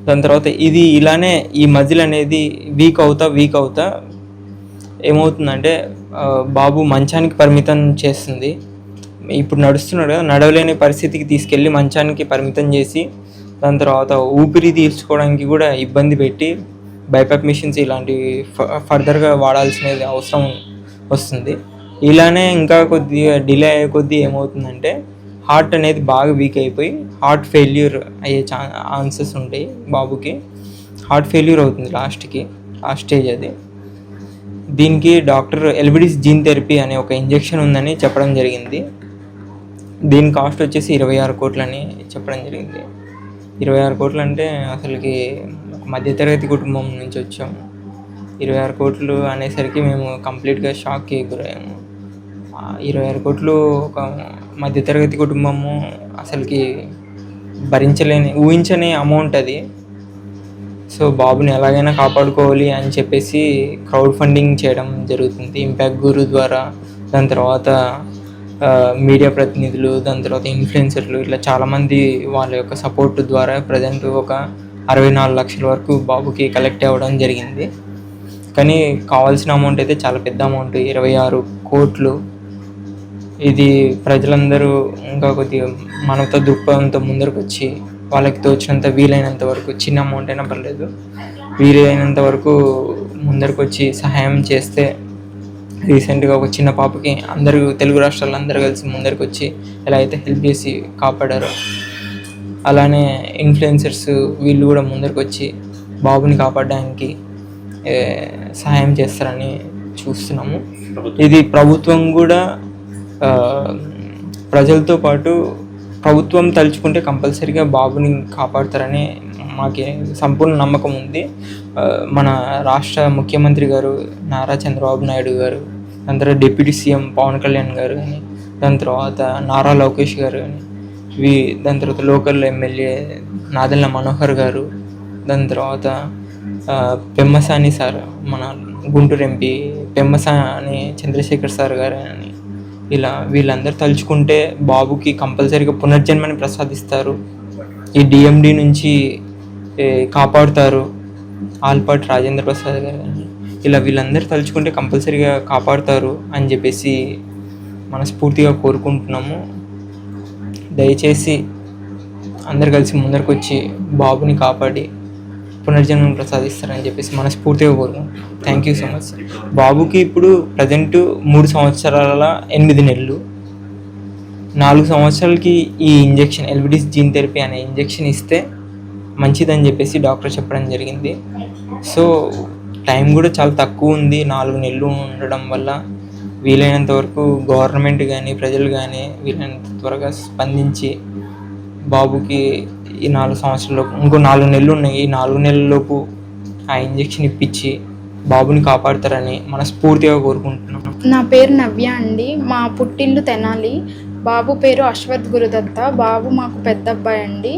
దాని తర్వాత ఇది ఇలానే ఈ మజిల్ అనేది వీక్ అవుతా ఏమవుతుందంటే బాబు మంచానికి పరిమితం చేస్తుంది. ఇప్పుడు నడుస్తున్నాడు కదా, నడవలేని పరిస్థితికి తీసుకెళ్ళి మంచానికి పరిమితం చేసి దాని తర్వాత ఊపిరి తీర్చుకోవడానికి కూడా ఇబ్బంది పెట్టి బైపాప్ మిషన్స్ ఇలాంటివి ఫర్దర్గా వాడాల్సినది అవసరం వస్తుంది. ఇలానే ఇంకా కొద్దిగా డిలే అయ్యే కొద్దీ ఏమవుతుందంటే హార్ట్ అనేది బాగా వీక్ అయిపోయి హార్ట్ ఫెయిల్యూర్ అయ్యే ఛాన్సెస్ ఉంటాయి. బాబుకి హార్ట్ ఫెయిల్యూర్ అవుతుంది లాస్ట్ స్టేజ్ అది. దీనికి డాక్టర్ ఎల్బిడిస్ జీన్ థెరపీ అనే ఒక ఇంజెక్షన్ ఉందని చెప్పడం జరిగింది. దీని కాస్ట్ వచ్చేసి 26 కోట్లని చెప్పడం జరిగింది. 26 కోట్లు అంటే అసలుకి మధ్యతరగతి కుటుంబం నుంచి వచ్చాము. 26 కోట్లు అనేసరికి మేము కంప్లీట్గా షాక్కి గురయ్యాము. 26 కోట్లు ఒక మధ్యతరగతి కుటుంబము అసలుకి ఊహించని అమౌంట్ అది. సో బాబుని ఎలాగైనా కాపాడుకోవాలి అని చెప్పేసి క్రౌడ్ ఫండింగ్ చేయడం జరుగుతుంది ఇంపాక్ట్ గురు ద్వారా. దాని తర్వాత మీడియా ప్రతినిధులు, దాని తర్వాత ఇన్ఫ్లుయెన్సర్లు, ఇట్లా చాలామంది వాళ్ళ యొక్క సపోర్ట్ ద్వారా ప్రజెంట్ ఒక 64 లక్షల వరకు బాబుకి కలెక్ట్ అవ్వడం జరిగింది. కానీ కావాల్సిన అమౌంట్ అయితే చాలా పెద్ద అమౌంట్, 26 కోట్లు. ఇది ప్రజలందరూ ఇంకా కొద్దిగా మనతో దృక్పథంతో ముందరకు వచ్చి వాళ్ళకి తోచినంత వీలైనంత వరకు చిన్న అమౌంట్ అయినా పర్లేదు వీలైనంత వరకు ముందరికి వచ్చి సహాయం చేస్తే రీసెంట్గా ఒక చిన్న పాపకి అందరూ తెలుగు రాష్ట్రాల్లో అందరూ కలిసి ముందరికి వచ్చి ఎలా అయితే హెల్ప్ చేసి కాపాడారో అలానే ఇన్ఫ్లుయెన్సర్స్ వీళ్ళు కూడా ముందరికి వచ్చి బాబుని కాపాడడానికి సహాయం చేస్తారని చూస్తున్నాము. ఇది ప్రభుత్వం కూడా ప్రజలతో పాటు ప్రభుత్వం తలుచుకుంటే కంపల్సరీగా బాబుని కాపాడతారని మాకు సంపూర్ణ నమ్మకం ఉంది. మన రాష్ట్ర ముఖ్యమంత్రి గారు నారా చంద్రబాబు నాయుడు గారు, దాని తర్వాత డిప్యూటీ సీఎం పవన్ కళ్యాణ్ గారు కానీ, దాని తర్వాత నారా లోకేష్ గారు కానీ, దాని తర్వాత లోకల్ ఎమ్మెల్యే నాదెళ్ల మనోహర్ గారు, దాని తర్వాత పెమ్మసాని సార్, మన గుంటూరు ఎంపీ పెమ్మసాని చంద్రశేఖర్ సార్ గారు అని, ఇలా వీళ్ళందరూ తలుచుకుంటే బాబుకి కంపల్సరీగా పునర్జన్మని ప్రసాదిస్తారు. ఈ డిఎండి నుంచి కాపాడుతారు. ఆల్పాటి రాజేంద్ర ప్రసాద్ గారు అని, ఇలా వీళ్ళందరూ తలుచుకుంటే కంపల్సరీగా కాపాడుతారు అని చెప్పేసి మనస్ఫూర్తిగా కోరుకుంటున్నాము. దయచేసి అందరు కలిసి ముందరికి వచ్చి బాబుని కాపాడి పునర్జన్మను ప్రసాదిస్తారని చెప్పేసి మనస్ఫూర్తిగా కోరుకుంటున్నాం. Thank you so much. బాబుకి ఇప్పుడు ప్రజెంట్ 3 సంవత్సరాల 8 నెలలు. 4 సంవత్సరాలకి ఈ ఇంజెక్షన్ ఎల్విడిస్ జీన్ థెరపీ అనే ఇంజెక్షన్ ఇస్తే మంచిదని చెప్పేసి డాక్టర్ చెప్పడం జరిగింది. సో టైం కూడా చాలా తక్కువ ఉంది. 4 నెలలు ఉండడం వల్ల వీలైనంత వరకు గవర్నమెంట్ కానీ ప్రజలు కానీ వీలైనంత త్వరగా స్పందించి బాబుకి ఈ 4 సంవత్సరాలలోపు ఇంకో 4 నెలలు ఉన్నాయి, ఈ 4 నెలలలోపు ఆ ఇంజెక్షన్ ఇప్పించి బాబుని కాపాడతారని మనస్ఫూర్తిగా కోరుకుంటున్నాను. నా పేరు నవ్య అండి. మా పుట్టిల్లు తెనాలి. బాబు పేరు అశ్వత్ గురుదత్త. బాబు మాకు పెద్ద అబ్బాయి అండి.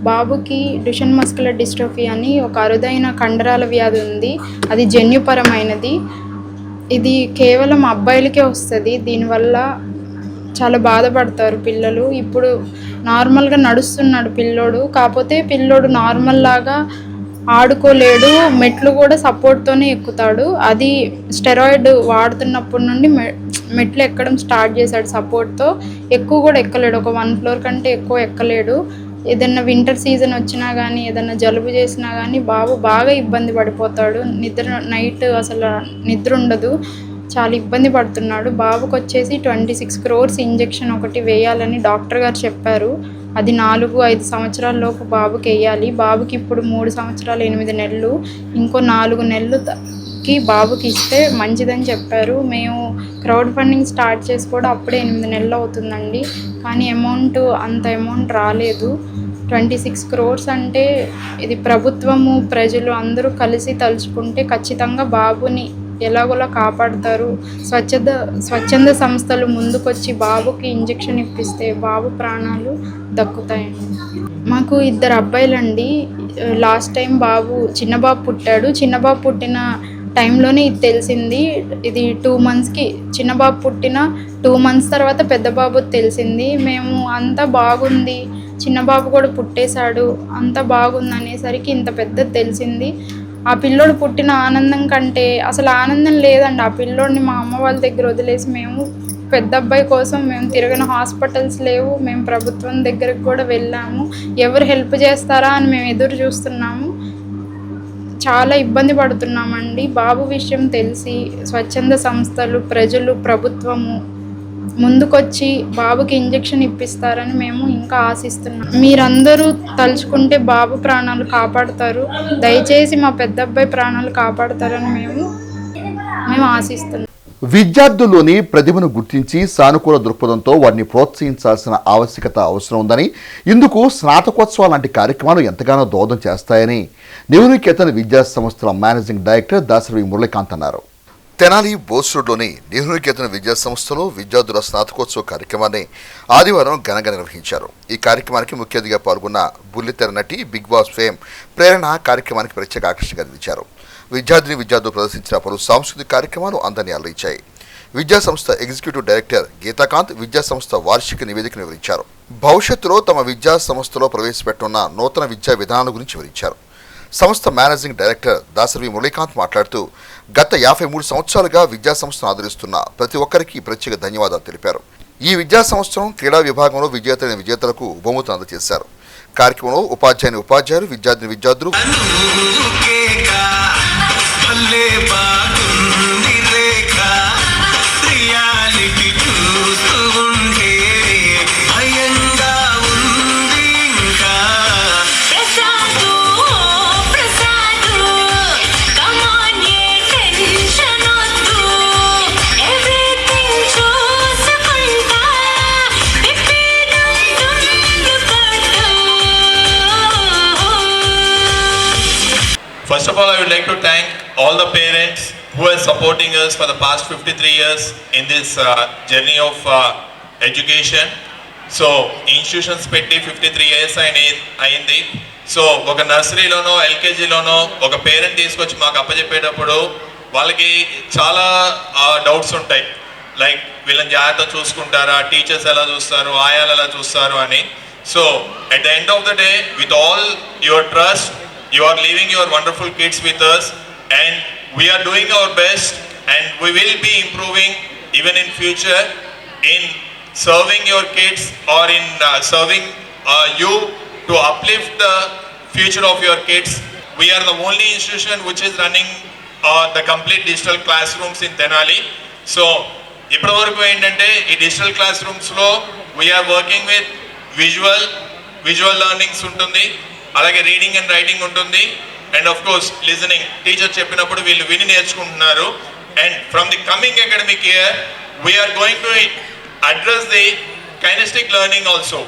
బాబుకి డుషెన్ మస్కులర్ డిస్ట్రోఫీ అని ఒక అరుదైన కండరాల వ్యాధి ఉంది. అది జన్యుపరమైనది. ఇది కేవలం అబ్బాయిలకే వస్తుంది. దీనివల్ల చాలా బాధపడతారు పిల్లలు. ఇప్పుడు నార్మల్గా నడుస్తున్నాడు పిల్లోడు, కాకపోతే పిల్లోడు నార్మల్ లాగా ఆడుకోలేడు. మెట్లు కూడా సపోర్ట్తోనే ఎక్కుతాడు. అది స్టెరాయిడ్ వాడుతున్నప్పటి నుండి మెట్లు ఎక్కడం స్టార్ట్ చేశాడు సపోర్ట్తో. ఎక్కువ కూడా ఎక్కలేడు, ఒక 1 ఫ్లోర్ కంటే ఎక్కువ ఎక్కలేడు. ఏదైనా వింటర్ సీజన్ వచ్చినా కానీ ఏదైనా జలుబు చేసినా కానీ బాబు బాగా ఇబ్బంది పడిపోతాడు. నైట్ అసలు నిద్ర ఉండదు, చాలా ఇబ్బంది పడుతున్నాడు. బాబుకి వచ్చేసి 26 crores ఇంజెక్షన్ ఒకటి వేయాలని డాక్టర్ గారు చెప్పారు. అది 4-5 సంవత్సరాల లోపు బాబుకి వేయాలి. బాబుకి ఇప్పుడు 3 సంవత్సరాలు 8 నెలలు. ఇంకో 4 నెలలుకి బాబుకి ఇస్తే మంచిదని చెప్పారు. మేము క్రౌడ్ ఫండింగ్ స్టార్ట్ చేసి కూడా అప్పుడే 8 నెలలు అవుతుందండి. కానీ అంత అమౌంట్ రాలేదు. 26 crores అంటే ఇది ప్రభుత్వము ప్రజలు అందరూ కలిసి తలుచుకుంటే ఖచ్చితంగా బాబుని ఎలాగోలా కాపాడుతారు. స్వచ్ఛంద సంస్థలు ముందుకొచ్చి బాబుకి ఇంజెక్షన్ ఇప్పిస్తే బాబు ప్రాణాలు దక్కుతాయండి. మాకు 2 అబ్బాయిలండి. లాస్ట్ టైం చిన్న బాబు పుట్టాడు. చిన్న బాబు పుట్టిన టైంలోనే ఇది తెలిసింది. ఇది 2 monthsకి చిన్న బాబు పుట్టిన 2 months తర్వాత పెద్ద బాబు తెలిసింది. మేము అంతా బాగుంది, చిన్న బాబు కూడా పుట్టేశాడు, అంతా బాగుంది అనేసరికి ఇంత పెద్దది తెలిసింది. ఆ పిల్లోడు పుట్టిన ఆనందం కంటే అసలు ఆనందం లేదండి. ఆ పిల్లోడిని మా అమ్మ వాళ్ళ దగ్గర వదిలేసి మేము పెద్ద అబ్బాయి కోసం మేము తిరిగిన హాస్పిటల్స్ లేవు. మేము ప్రభుత్వం దగ్గరికి కూడా వెళ్ళాము. ఎవరు హెల్ప్ చేస్తారా అని మేము ఎదురు చూస్తున్నాము. చాలా ఇబ్బంది పడుతున్నామండి. బాబు విషయం తెలిసి స్వచ్ఛంద సంస్థలు, ప్రజలు, ప్రభుత్వము ముందుకొచ్చి బాబుకి ఇంజెక్షన్ ఇప్పిస్తారని మేము ఇంకా ఆశిస్తున్నాం. మీరందరూ తలుచుకుంటే బాబు ప్రాణాలు కాపాడుతారు. దయచేసి మా పెద్ద అబ్బాయి ప్రాణాలు కాపాడుతారని మేము ఆశిస్తున్నాం. విద్యార్థుల్లోని ప్రతిభను గుర్తించి సానుకూల దృక్పథంతో వారిని ప్రోత్సహించాల్సిన ఆవశ్యకత అవసరం ఉందని, ఇందుకు స్నాతకోత్సవాలు లాంటి కార్యక్రమాలు ఎంతగానో దోహదం చేస్తాయని నెహ్రూ కేతన్ విద్యా సంస్థల మేనేజింగ్ డైరెక్టర్ దాసరి మురళీకాంత్ అన్నారు. తెనాలి బోస్ రోడ్లోని నెహ్రూ కేతన్ విద్యా సంస్థలో విద్యార్థుల స్నాతకోత్సవ కార్యక్రమాన్ని ఆదివారం ఘనంగా నిర్వహించారు. ఈ కార్యక్రమానికి ముఖ్య అతిథిగా పాల్గొన్న బుల్లితెర నటి బిగ్ బాస్ ఫేమ్ ప్రేరణ కార్యక్రమానికి ప్రత్యేక ఆకర్షణగా నిలిచారు. విద్యార్థులు ప్రదర్శించిన పలు సాంస్కృతిక కార్యక్రమాలు అందరినీ అలరించాయి. విద్యా సంస్థ ఎగ్జిక్యూటివ్ డైరెక్టర్ గీతాకాంత్ విద్యా సంస్థ వార్షిక నివేదికను వివరించారు. భవిష్యత్తులో తమ విద్యా సంస్థలో ప్రవేశపెట్టనున్న నూతన విద్యా విధానాల గురించి వివరించారు. సంస్థ మేనేజింగ్ డైరెక్టర్ దాసరి మురళీకాంత్ మాట్లాడుతూ గత 53 సంవత్సరాలుగా విద్యా సంస్థను ఆదరిస్తున్న ప్రతి ఒక్కరికి ప్రత్యేక ధన్యవాదాలు తెలిపారు. ఈ విద్యా సంవత్సరం క్రీడా విభాగంలో విజేతలకు బహుమతులు అందజేశారు. కార్యక్రమంలో ఉపాధ్యాయులు, విద్యార్థులు First of all, I would like to thank all the parents who are supporting us for the past 53 years in this journey of education. So, institutions పెట్టి 53 years అయింది. సో ఒక నర్సరీలోనో ఎల్కేజీలోనో ఒక పేరెంట్ తీసుకొచ్చి మాకు అప్పచెప్పేటప్పుడు వాళ్ళకి చాలా డౌట్స్ ఉంటాయి. లైక్ వీళ్ళని జాగ్రత్త చూసుకుంటారా, టీచర్స్ ఎలా చూస్తారు, ఆయాలు ఎలా చూస్తారు అని. So at the end of the day with all your trust, you are leaving your wonderful kids with us, and we are doing our best, and we will be improving even in future in serving your kids or in serving you to uplift the future of your kids. We are the only institution which is running the complete digital classrooms in Tenali. So ఇప్పటి వరకు ఏంటంటే ఈ digital class రూమ్స్లో we are working with visual learnings ఉంటుంది, అలాగే reading and writing ఉంటుంది, and of course listening. Teacher చెప్పినప్పుడు వీళ్ళు విని నేర్చుకుంటున్నారు. And from the coming academic year we are going to address the kinesthetic learning also.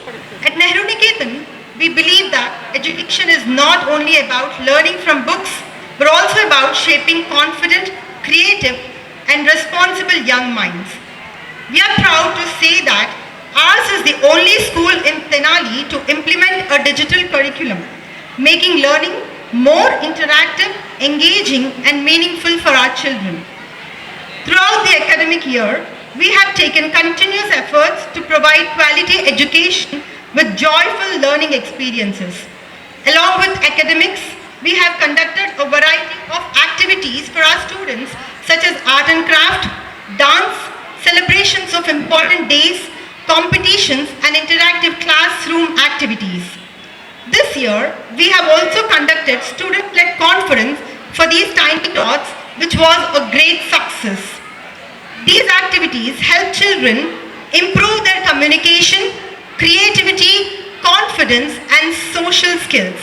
At Nehru Niketan, we believe that education is not only about learning from books, but also about shaping confident, creative, and responsible young minds. We are proud to say that ours is the only school in Tenali to implement a digital curriculum, making learning more interactive, engaging, and meaningful for our children. Throughout the academic year, we have taken continuous efforts to provide quality education with joyful learning experiences. Along with academics, we have conducted a variety of activities for our students such as art and craft, dance, celebrations of important days, competitions and interactive classroom activities. This year, we have also conducted student-led conference for these tiny tots, which was a great success. These activities help children improve their communication, creativity, confidence and social skills.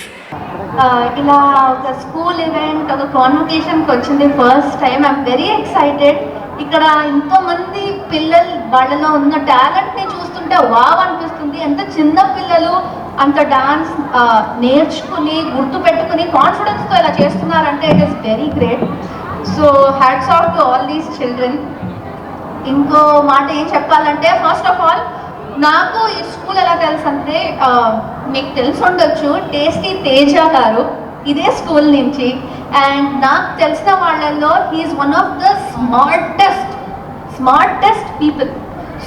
ఇలా ఒక school event, ఒక కాన్వకేషన్కి వచ్చింది first time. I'm very excited. ఇక్కడ ఎంతోమంది పిల్లలు వాళ్ళలో ఉన్న టాలెంట్ని చూస్తుంటే వావ్ అనిపిస్తుంది. ఎంత చిన్న పిల్లలు అంత డాన్స్ నేర్చుకుని గుర్తుపెట్టుకుని కాన్ఫిడెన్స్తో ఇలా చేస్తున్నారంటే it is very great. So hats off to all these children. ఇంకో మాట ఏం చెప్పాలంటే, ఫస్ట్ ఆఫ్ ఆల్ నాకు ఈ స్కూల్ ఎలా తెలుసు అంటే, మీకు తెలిసి ఉండొచ్చు టేస్టీ తేజ గారు ఇదే స్కూల్ నుంచి, అండ్ నాకు తెలిసిన వాళ్ళల్లో he is one of the smartest people.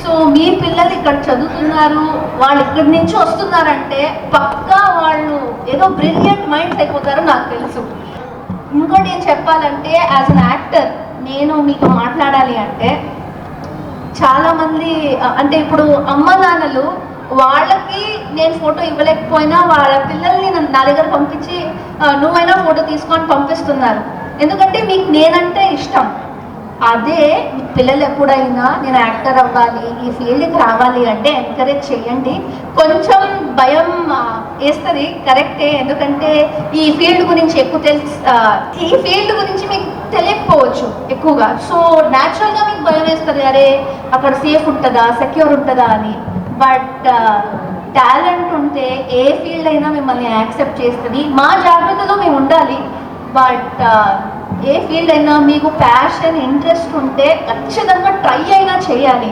So మీ పిల్లలు ఇక్కడ చదువుతున్నారు, వాళ్ళు ఇక్కడి నుంచి వస్తున్నారంటే పక్కా వాళ్ళు ఏదో బ్రిలియంట్ మైండ్స్ అయిపోతారో నాకు తెలుసు. ఇంకోటి ఏం చెప్పాలంటే, యాజ్ అన్ యాక్టర్ నేను మీకు మాట్లాడాలి అంటే, చాలామంది అంటే ఇప్పుడు అమ్మ నాన్నలు వాళ్ళకి నేను ఫోటో ఇవ్వలేకపోయినా వాళ్ళ పిల్లల్ని నా దగ్గర పంపించి నువ్వైనా ఫోటో తీసుకొని పంపిస్తున్నారు. ఎందుకంటే మీకు నేనంటే ఇష్టం. అదే పిల్లలు ఎప్పుడైనా నేను యాక్టర్ అవ్వాలి, ఈ ఫీల్డ్కి రావాలి అంటే ఎంకరేజ్ చేయండి. కొంచెం భయం వేస్తుంది, కరెక్టే, ఎందుకంటే ఈ ఫీల్డ్ గురించి ఈ ఫీల్డ్ గురించి మీకు తెలియకపోవచ్చు ఎక్కువగా. సో న్యాచురల్గా మీకు భయం వేస్తుంది, అరే అక్కడ సేఫ్ ఉంటుందా, సెక్యూర్ ఉంటుందా అని. బట్ టాలెంట్ ఉంటే ఏ ఫీల్డ్ అయినా మిమ్మల్ని యాక్సెప్ట్ చేస్తుంది. మా జాగ్రత్తలో మేము ఉండాలి. బట్ ఏ ఫీల్డ్ అయినా మీకు ప్యాషన్, ఇంట్రెస్ట్ ఉంటే ఖచ్చితంగా ట్రై అయినా చేయాలి.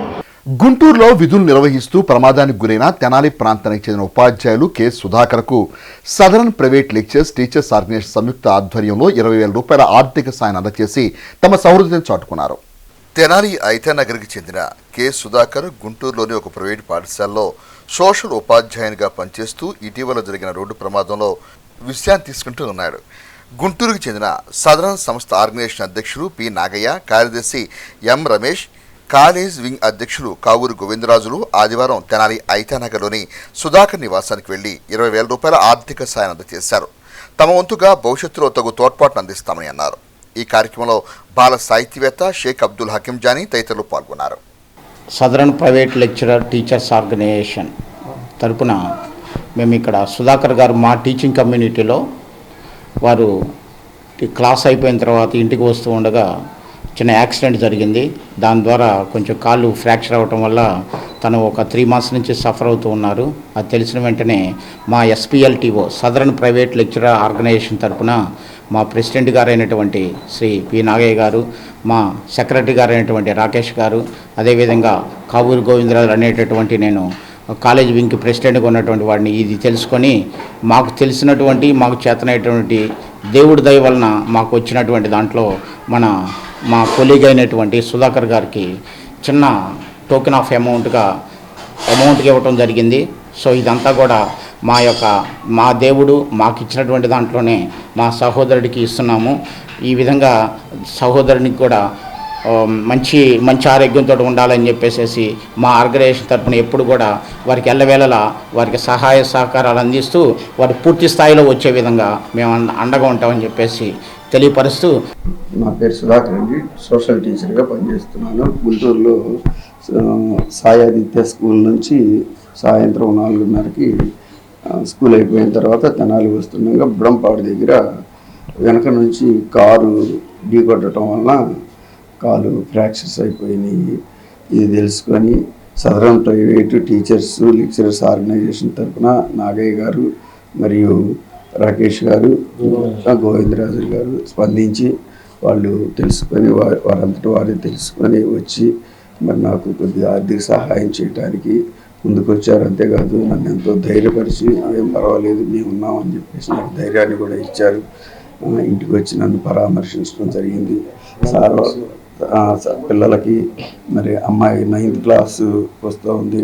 గుంటూరులో విధులు నిర్వహిస్తూ ప్రమాదానికి గురైన తెనాలి ప్రాంతానికి చెందిన ఉపాధ్యాయులు కె సుధాకర్కు southern private lectures teachers organization సంయుక్త ఆధ్వర్యంలో 20,000 రూపాయల ఆర్థిక సాయం అందజేసి తమ సౌహృదయం చాటుకున్నారు. తెనాలి ఐతానగర్కి చెందిన కె సుధాకర్ గుంటూరులోని ఒక ప్రైవేట్ పాఠశాలలో సోషల్ ఉపాధ్యాయునిగా పనిచేస్తూ ఇటీవల జరిగిన రోడ్డు ప్రమాదంలో విశ్రాంతి తీసుకుంటూ ఉన్నాడు. గుంటూరుకు చెందిన సదరన్ సంస్థ ఆర్గనైజేషన్ అధ్యక్షులు పి నాగయ్య, కార్యదర్శి ఎం రమేష్, కాలేజ్ వింగ్ అధ్యక్షులు కావూరు గోవిందరాజులు ఆదివారం తెనాలి ఐతానగర్లోని సుధాకర్ నివాసానికి వెళ్లి 20,000 రూపాయల ఆర్థిక సాయం అందజేశారు. తమ వంతుగా భవిష్యత్తులో తగు తోడ్పాటును అందిస్తామని అన్నారు. ఈ కార్యక్రమంలో బాల సాహితీవేత్త షేక్ అబ్దుల్ హకీం జానీ తదితరులు పాల్గొన్నారు. Southern private lecturer teachers organisation తరపున మేము ఇక్కడ సుధాకర్ గారు మా టీచింగ్ కమ్యూనిటీలో వారు క్లాస్ అయిపోయిన తర్వాత ఇంటికి వస్తూ ఉండగా చిన్న యాక్సిడెంట్ జరిగింది. దాని ద్వారా కొంచెం కాళ్ళు ఫ్రాక్చర్ అవ్వటం వల్ల తను ఒక 3 months నుంచి సఫర్ అవుతూ ఉన్నారు. అది తెలిసిన వెంటనే మా SPLTO southern private lecturer organisation తరపున మా ప్రెసిడెంట్ గారు అయినటువంటి శ్రీ పి నాగయ్య గారు, మా సెక్రటరీ గారు అయినటువంటి రాకేష్ గారు, అదేవిధంగా కావూరు గోవిందరాజు అనేటటువంటి నేను కాలేజ్ వింగ్కి ప్రెసిడెంట్గా ఉన్నటువంటి వాడిని ఇది తెలుసుకొని మాకు తెలిసినటువంటి మాకు చేతనైనటువంటి దేవుడి దయ వలన మాకు వచ్చినటువంటి దాంట్లో మా కొలీగ్ అయినటువంటి సుధాకర్ గారికి చిన్న టోకెన్ ఆఫ్ అమౌంట్గా ఇవ్వటం జరిగింది. సో ఇదంతా కూడా మా దేవుడు మాకు ఇచ్చినటువంటి దాంట్లోనే మా సహోదరుడికి ఇస్తున్నాము. ఈ విధంగా సహోదరునికి కూడా మంచి ఆరోగ్యంతో ఉండాలని చెప్పేసి మా ఆర్గనైజేషన్ తరఫున ఎప్పుడు కూడా వారికి ఎల్లవేళలా వారికి సహాయ సహకారాలు అందిస్తూ వారి పూర్తి స్థాయిలో వచ్చే విధంగా మేము అండగా ఉంటామని చెప్పేసి తెలియపరుస్తూ. నా పేరు సుధాకర్ అండి, సోషల్ టీచర్గా పనిచేస్తున్నాను. గుంటూరులో సాయాదిత్య స్కూల్ నుంచి సాయంత్రం 4:30కి స్కూల్ అయిపోయిన తర్వాత తెనాలి వస్తుండగా బుడంపాడు దగ్గర వెనక నుంచి కారు ఢీకొట్టడం వలన కాలు ఫ్రాక్చర్స్ అయిపోయినాయి. ఇది తెలుసుకొని southern private teachers lecturers organisation తరఫున నాగయ్య గారు మరియు రాకేష్ గారు, గోవిందరాజు గారు స్పందించి వాళ్ళు తెలుసుకొని వారంతటి వారే తెలుసుకొని వచ్చి మరి నాకు కొద్దిగా ఆర్థిక సహాయం చేయడానికి ముందుకు వచ్చారు. అంతేకాదు నన్ను ఎంతో ధైర్యపరిచి ఏం పర్వాలేదు మేము ఉన్నామని చెప్పేసి నాకు ధైర్యాన్ని కూడా ఇచ్చారు. ఇంటికి వచ్చి నన్ను పరామర్శించడం జరిగింది. సార్ పిల్లలకి మరి అమ్మాయి 9th క్లాస్ వస్తూ ఉంది,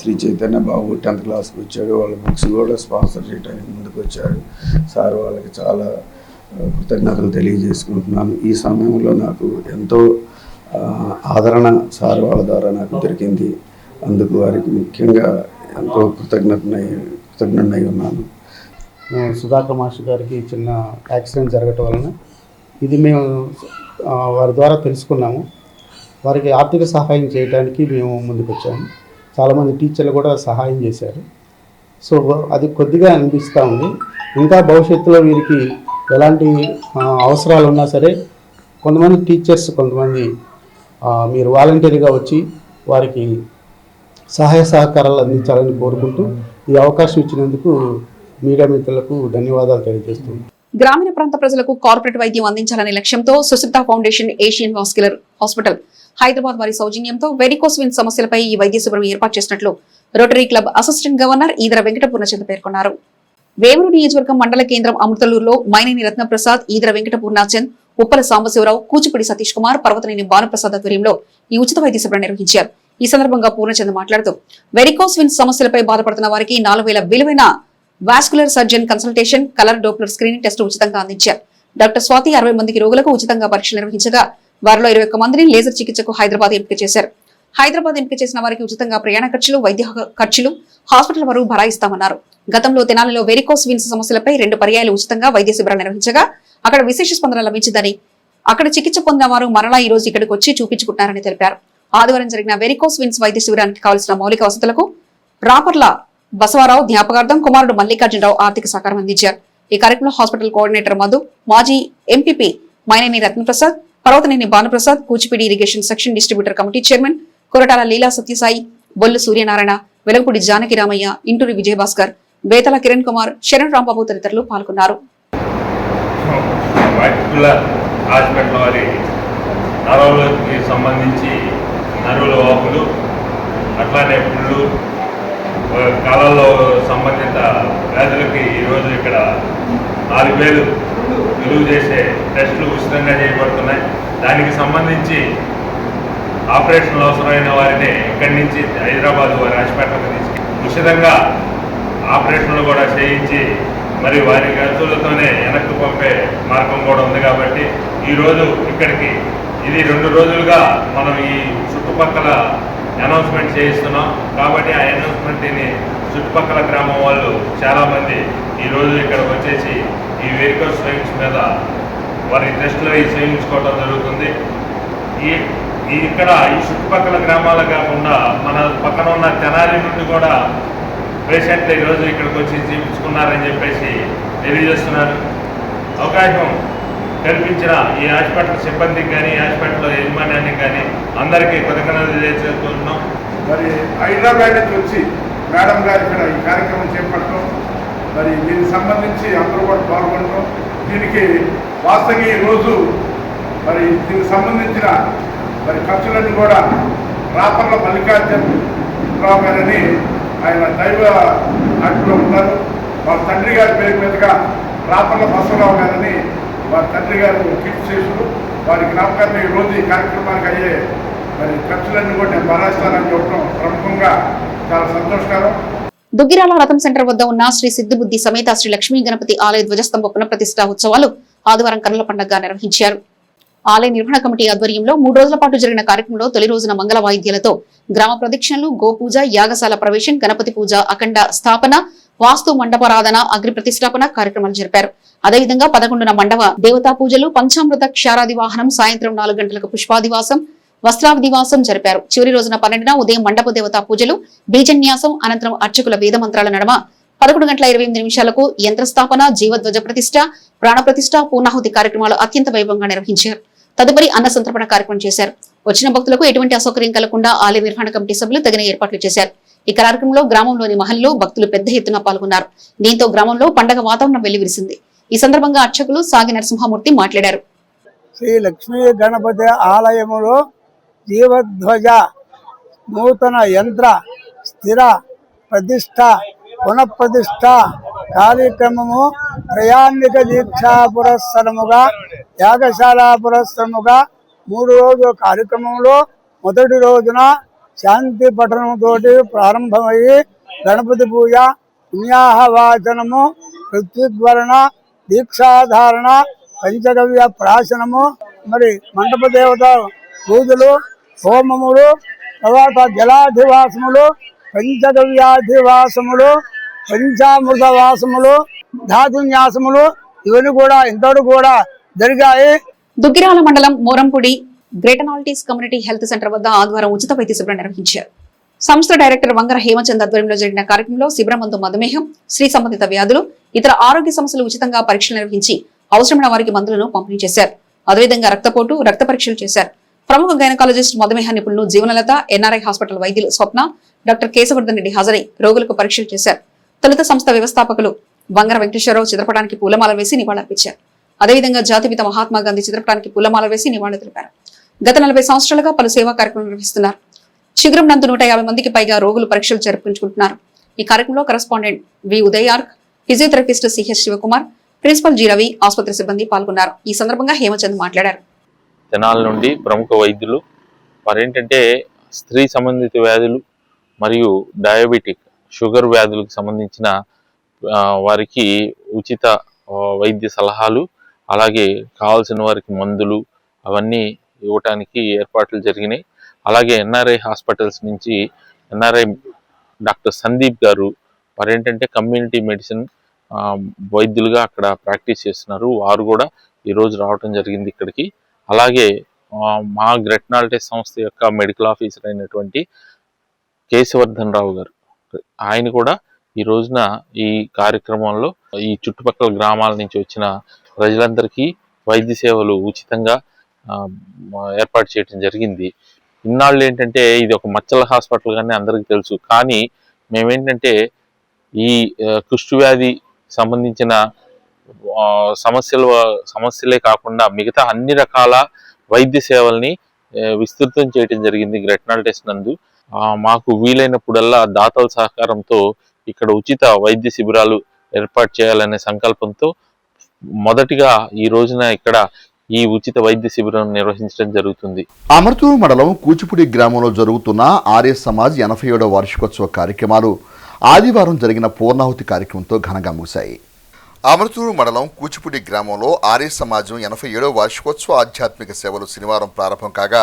శ్రీ చైతన్య బాబు 10th క్లాస్కి వచ్చాడు. వాళ్ళ బుక్స్ కూడా స్పాన్సర్ చేయడానికి ముందుకు వచ్చాడు. సార్ వాళ్ళకి చాలా కృతజ్ఞతలు తెలియజేసుకుంటున్నాను. ఈ సమయంలో నాకు ఎంతో ఆదరణ సార్ వాళ్ళ ద్వారా నాకు దొరికింది. అందుకు వారికి ముఖ్యంగా ఎంతో కృతజ్ఞుడై ఉన్నాను. సుధాకర్ మాస్టర్ గారికి చిన్న యాక్సిడెంట్ జరగటం వలన ఇది మేము వారి ద్వారా తెలుసుకున్నాము. వారికి ఆర్థిక సహాయం చేయడానికి మేము ముందుకు వచ్చాము. చాలామంది టీచర్లు కూడా సహాయం చేశారు. సో అది కొద్దిగా అనిపిస్తూ ఉంది. ఇంకా భవిష్యత్తులో వీరికి ఎలాంటి అవసరాలు ఉన్నా సరే కొంతమంది టీచర్స్ కొంతమంది మీరు వాలంటీర్గా వచ్చి వారికి సహాయ సహకారాలు అందించాలని కోరుకుంటూ ఈ అవకాశం ఇచ్చినందుకు మీడియా మిత్రులకు ధన్యవాదాలు తెలియజేస్తున్నాను. గ్రామీణ ప్రాంత ప్రజలకు కార్పొరేట్ వైద్యం అందించాలనే లక్ష్యంతో Susitha foundation Asian vascular hospital Hyderabad వారి సౌజన్యంతో వెరికోస్ వెయిన్స్ సమస్యలపై ఈ వైద్య శిబిరం ఏర్పాటు చేసినట్లు rotary club assistant governor Eedara Venkata Purnachand పేర్కొన్నారు. వేమూరు నియోజకవర్గం మండల కేంద్రం అమృతలూరులో మైనేని రత్నప్రసాద్, ఈదర వెంకట పూర్ణచంద్, ఉప్పల సాంబశివరావు, కూచిపూడి సతీష్ కుమార్, పర్వతనేని భానుప్రసాద్ ఆధ్వర్యంలో ఈ ఉచిత వైద్య శిబిరం నిర్వహించారు. ఈ సందర్భంగా పూర్ణచంద్ మాట్లాడుతూ వెరికోస్ వెయిన్స్ సమస్యలపై బాధపడుతున్న వారికి 4,000 విలువైన vascular surgeon consultation, colour Doppler screening test ఉచితంగా అందించారు. డాక్టర్ స్వాతి 60 మందికి రోగులకు ఉచితంగా పరీక్షలు నిర్వహించగా వారిలో 21 మందిని లేజర్ చికిత్సకు హైదరాబాద్ ఎంపిక చేశారు. హైదరాబాద్ ఎంపిక చేసిన వారికి ఉచితంగా ప్రయాణ ఖర్చులు, వైద్య ఖర్చులు, హాస్పిటల్ వరకు భరాయిస్తామన్నారు. గతంలో తెనాలిలో వెరికోస్ వెయిన్స్ సమస్యలపై 2 పర్యాయాలు ఉచితంగా వైద్య శిబిరాలు నిర్వహించగా అక్కడ విశేష స్పందన లభించిందని, అక్కడ చికిత్స పొందిన వారు మరలా ఈ రోజు ఇక్కడికి వచ్చి చూపించుకుంటున్నారని తెలిపారు. ఆదివారం జరిగిన వెరికోస్ వెయిన్స్ వైద్య శిబిరానికి కావాల్సిన మౌలిక వసతులకు రాపర్ల బసవారావు జ్ఞాపకార్థం కుమారుడు మల్లికార్జునరావు ఆర్థిక సహకారం అందించారు. ఈ కార్యక్రమంలో హాస్పిటల్ కోఆర్డినేటర్ మధు, మాజీ MPP Maineni Ratnaprasad, Parvathaneni Bhanuprasad, Kuchipudi irrigation section distributor committee chairman Koratala Leela Satyasai, Bollu Suryanarayana, Velagapudi Janaki Ramaiah, Inturi Vijayabhaskar, Betala Kiran Kumar, Sharan Rambabu తదితరులు పాల్గొన్నారు. సంబంధించి నరువుల వాపులు, అట్లానే పుళ్ళు, కాలంలో సంబంధిత వ్యాధులకి ఈరోజు ఇక్కడ 4,000 విలువ చేసే టెస్టులు ఉచితంగా చేయబడుతున్నాయి. దానికి సంబంధించి ఆపరేషన్లు అవసరమైన వారిని ఇక్కడి నుంచి హైదరాబాద్ వారి హాస్పిటల్కి తీసుకెళ్ళి ఉచితంగా ఆపరేషన్లు కూడా చేయించి మరి వారి ఖర్చులతోనే వెనక్కి పంపే మార్గం కూడా ఉంది. కాబట్టి ఈరోజు ఇక్కడికి ఇది 2 రోజులుగా మనం ఈ చుట్టుపక్కల అనౌన్స్మెంట్ చేయిస్తున్నాం. కాబట్టి ఆ అనౌన్స్మెంట్ని చుట్టుపక్కల గ్రామం వాళ్ళు చాలామంది ఈరోజు ఇక్కడికి వచ్చేసి ఈ వెహికల్స్ స్విమ్స్ మీద వారి ఇంట్రెస్ట్లో ఈ చేయించుకోవడం జరుగుతుంది. ఇక్కడ ఈ చుట్టుపక్కల గ్రామాలు కాకుండా మన పక్కన ఉన్న తెనాలి నుండి కూడా పేషెంట్లు ఈరోజు ఇక్కడికి వచ్చి చేయించుకున్నారని చెప్పేసి తెలియజేస్తున్నారు. అవకాశం కల్పించిన ఈ హాస్పిటల్ సిబ్బందికి కానీ ఈ హాస్పిటల్ యజమాన్యానికి కానీ అందరికీ కృతజ్ఞతలు తెలియజేస్తున్నాం. మరి హైదరాబాద్ నుంచి వచ్చి మేడం గారు ఇక్కడ ఈ కార్యక్రమం చేపట్టడం, మరి దీనికి సంబంధించి అందరూ కూడా పాల్గొనడం, దీనికి వాస్తవంగా ఈరోజు మరి దీనికి సంబంధించిన మరి ఖర్చులన్నీ కూడా రాపర్ల మల్లికార్జునరావు గారని ఆయన దైవ నాటులో ఉన్నారు. వాళ్ళ తండ్రి గారి పేరు మీదుగా రాపర్ల బసవరావు గారని వారి తండ్రి గారు కిట్ చేసుడు వారి జ్ఞాపకాన్ని ఈరోజు ఈ కార్యక్రమానికి అయ్యే మరి ఖర్చులన్నీ కూడా నేను భరాయిస్తానని చెప్పడం ప్రముఖంగా చాలా సంతోషకరం. దుగ్గిరాల రథం సెంటర్ వద్ద ఉన్న శ్రీ సిద్ధిబుద్ధి సమేత శ్రీ లక్ష్మీ గణపతి ఆలయ ధ్వజస్తంభ పునఃప్రతిష్ఠా ఉత్సవాలు ఆదివారం కన్నుల పండుగగా నిర్వహించారు. ఆలయ నిర్వహణ కమిటీ ఆధ్వర్యంలో 3 రోజుల పాటు జరిగిన కార్యక్రమంలో తొలి రోజున మంగళ వాయిద్యాలతో గ్రామ ప్రదక్షిణలు, గోపూజ, యాగశాల ప్రవేశం, గణపతి పూజ, అఖండ స్థాపన, వాస్తు మండపారాధన, అగ్ని ప్రతిష్టాపన కార్యక్రమాలు జరిపారు. అదేవిధంగా 11న మండవ దేవతా పూజలు, పంచామృత క్షారాది వాహనం, సాయంత్రం 4 గంటలకు పుష్పాదివాసం, వస్త్రాదివాసం జరిపారు. చివరి రోజున 12న ఉదయం మండప దేవతా పూజలు, బీజన్యాసం, అనంతరం అర్చకుల వేద మంత్రాల నడమ 11 గంటల 28 నిమిషాలకు యంత్రస్థాపన, జీవధ్వజ ప్రతిష్ఠ, ప్రాణ ప్రతిష్ఠ, పూర్ణాహుతి కార్యక్రమాలు అత్యంత వైభవంగా నిర్వహించారు. తదుపరి అన్న సంతర్పణ కార్యక్రమం చేశారు. వచ్చిన భక్తులకు ఎటువంటి అసౌకర్యం కలగకుండా ఆలయ నిర్వహణ కమిటీ సభ్యులు తగిన ఏర్పాట్లు చేశారు. ఈ కార్యక్రమంలో గ్రామంలోని మహల్లో భక్తులు పెద్ద ఎత్తున పాల్గొన్నారు. దీంతో గ్రామంలో పండగ వాతావరణం వెల్లివిరిసింది. ఈ సందర్భంగా అర్చకులు సాగి నరసింహమూర్తి మాట్లాడారు. శ్రీ లక్ష్మీ గణపతి ఆలయములో జీవధ్వజ నూతన యంత్ర స్థిర ప్రతిష్ట పునఃప్రతిష్ట కార్యక్రమము ప్రయాణిక దీక్షా పురస్సరముగా యాగశాల పురస్సరముగా 3 రోజుల కార్యక్రమంలో మొదటి రోజున శాంతి పఠనంతో ప్రారంభమయ్యి గణపతి పూజ, పుణ్యాహవాచనము, ఋత్విగ్వరణ, దీక్షాధారణ, పంచగవ్య ప్రాశనము, మరి మండప దేవత పూజలు, హోమములు, తర్వాత జలాధివాసములు, పంచగవ్యాధివాసములు, పంచామృత వాసములు, ధాతున్యాసములు ఇవన్నీ కూడా ఇంతటి కూడా జరిగాయి. దుగ్గిరాల మండలం మోరంపూడి గ్రేటనాలిటీస్ కమ్యూనిటీ హెల్త్ సెంటర్ వద్ద ఆదివారం ఉచిత వైద్య శిబిరం నిర్వహించారు. సంస్థ డైరెక్టర్ వంగర హేమచంద్ ఆధ్వర్యంలో జరిగిన కార్యక్రమంలో శిబిరమందు మధుమేహం, స్త్రీ సంబంధిత వ్యాధులు, ఇతర ఆరోగ్య సమస్యలు ఉచితంగా పరీక్షలు నిర్వహించి అవసరమైన వారికి మందులను పంపిణీ చేశారు. అదేవిధంగా రక్తపోటు, రక్త పరీక్షలు చేశారు. ప్రముఖ గైనకాలజిస్ట్, మధుమేహ నిపుణులు జీవనలత, ఎన్ఆర్ఐ హాస్పిటల్ వైద్యులు స్వప్న, డాక్టర్ కేశవర్ధన్ రెడ్డి హాజరై రోగులకు పరీక్షలు చేశారు. తొలుత సంస్థ వ్యవస్థాపకులు వంగర వెంకటేశ్వరరావు చిత్రపటానికి పూలమాల వేసి నివాళులర్పించారు. అదేవిధంగా జాతిపిత మహాత్మా గాంధీ చిత్రపటానికి పూలమాల వేసి నివాళులు తెలిపారు. గత 40 సంవత్సరాలుగా పలు సేవా కార్యక్రమాలు నిర్వహిస్తున్నారు. శిబిరం నందు 150 మందికి పైగా రోగులు పరీక్షలు జరుపుకుంటున్నారు. ఈ కార్యక్రమంలో correspondent V Udayark, physiotherapist CH Sivakumar, principal G Ravi, ఆసుపత్రి సిబ్బంది పాల్గొన్నారు. ఈ సందర్భంగా హేమచంద్ మాట్లాడారు. తెనాలి నుండి ప్రముఖ వైద్యులు వారేంటంటే స్త్రీ సంబంధిత వ్యాధులు మరియు డయాబెటిక్, షుగర్ వ్యాధులకు సంబంధించిన వారికి ఉచిత వైద్య సలహాలు, అలాగే కావాల్సిన వారికి మందులు అవన్నీ ఇవ్వటానికి ఏర్పాట్లు జరిగినాయి. అలాగే ఎన్ఆర్ఐ హాస్పిటల్స్ నుంచి ఎన్ఆర్ఐ డాక్టర్ సందీప్ గారు వారేంటంటే కమ్యూనిటీ మెడిసిన్ వైద్యులుగా అక్కడ ప్రాక్టీస్ చేస్తున్నారు. వారు కూడా ఈరోజు రావటం జరిగింది ఇక్కడికి. అలాగే మా గ్రెటనాలిటీస్ సంస్థ యొక్క మెడికల్ ఆఫీసర్ అయినటువంటి కేశవర్ధన్ రావు గారు, ఆయన కూడా ఈ రోజున ఈ కార్యక్రమంలో ఈ చుట్టుపక్కల గ్రామాల నుంచి వచ్చిన ప్రజలందరికీ వైద్య సేవలు ఉచితంగా ఏర్పాటు చేయడం జరిగింది. ఇన్నాళ్ళు ఏంటంటే ఇది ఒక మచ్చల హాస్పిటల్ కానీ అందరికీ తెలుసు. కానీ మేమేంటంటే ఈ కుష్ఠవ్యాధి సంబంధించిన సమస్యలే కాకుండా మిగతా అన్ని రకాల వైద్య సేవల్ని విస్తృతం చేయడం జరిగింది గ్రెటనాలిటీస్ నందు. మాకు వీలైనప్పుడల్లా దాతల సహకారంతో ఇక్కడ ఉచిత వైద్య శిబిరాలు ఏర్పాటు చేయాలనే సంకల్పంతో మొదటిగా ఈ రోజున ఇక్కడ ఈ ఉచిత వైద్య శిబిరం నిర్వహించడం జరుగుతుంది. అమర్తూరు మండలం కూచిపూడి గ్రామంలో జరుగుతున్న ఆర్య సమాజ్ 87వ వార్షికోత్సవ కార్యక్రమాలు ఆదివారం జరిగిన పూర్ణాహుతి కార్యక్రమంతో ఘనంగా ముగిశాయి. అమృతూరు మండలం కూచిపూడి గ్రామంలో ఆర్య సమాజం 87వ వార్షికోత్సవ ఆధ్యాత్మిక సేవలు శనివారం ప్రారంభం కాగా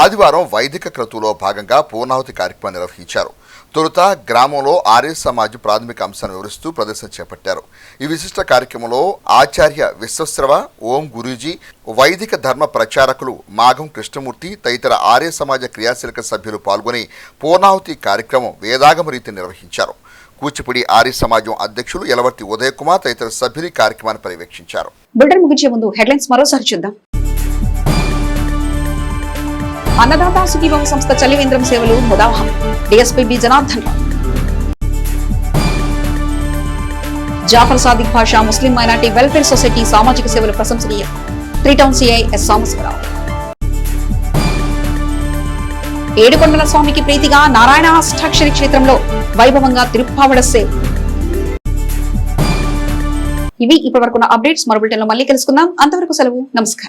ఆదివారం వైదిక క్రతువులో భాగంగా పూర్ణాహుతి కార్యక్రమం నిర్వహించారు. తొలుత గ్రామంలో ఆర్య సమాజం ప్రాథమిక అంశాన్ని వివరిస్తూ ప్రదర్శన చేపట్టారు. ఈ విశిష్ట కార్యక్రమంలో ఆచార్య విశ్వశ్రవ, ఓం గురూజీ, వైదిక ధర్మ ప్రచారకులు మాఘం కృష్ణమూర్తి తదితర ఆర్య సమాజ క్రియాశీలక సభ్యులు పాల్గొని పూర్ణాహుతి కార్యక్రమం వేదాగమ రీతి నిర్వహించారు. కూచిపూడి ఆర్య సమాజం అధ్యక్షులు యలవర్తి ఉదయ్ కుమార్ తదితర సభ్యులు కార్యక్రమాన్ని పర్యవేక్షించారు. బులెటిన్ ముగించే ముందు హెడ్లైన్స్ మరోసారి చూద్దాం. అన్నదాత సుఖీభవ సంస్థ చలివేంద్రం సేవలు ముదావహం. DSP B Janardhan Rao. Jafar Sadiq Basha Muslim minority welfare society సామాజిక సేవలు ప్రశంసనీయం. 3 టౌన్ సిఐ ఎస్ సాంబశివరావు. ఏడుకొండల స్వామికి ప్రీతిగా నారాయణ అష్టాక్షరి క్షేత్రంలో వైభవంగా తిరుప్పావడ సేవ. ఇవి ఇప్పటివరకున్న అప్డేట్స్. మరో బులెటిన్లో మళ్ళీ కలుసుకుందాం. అంతవరకు సెలవు. నమస్కారం.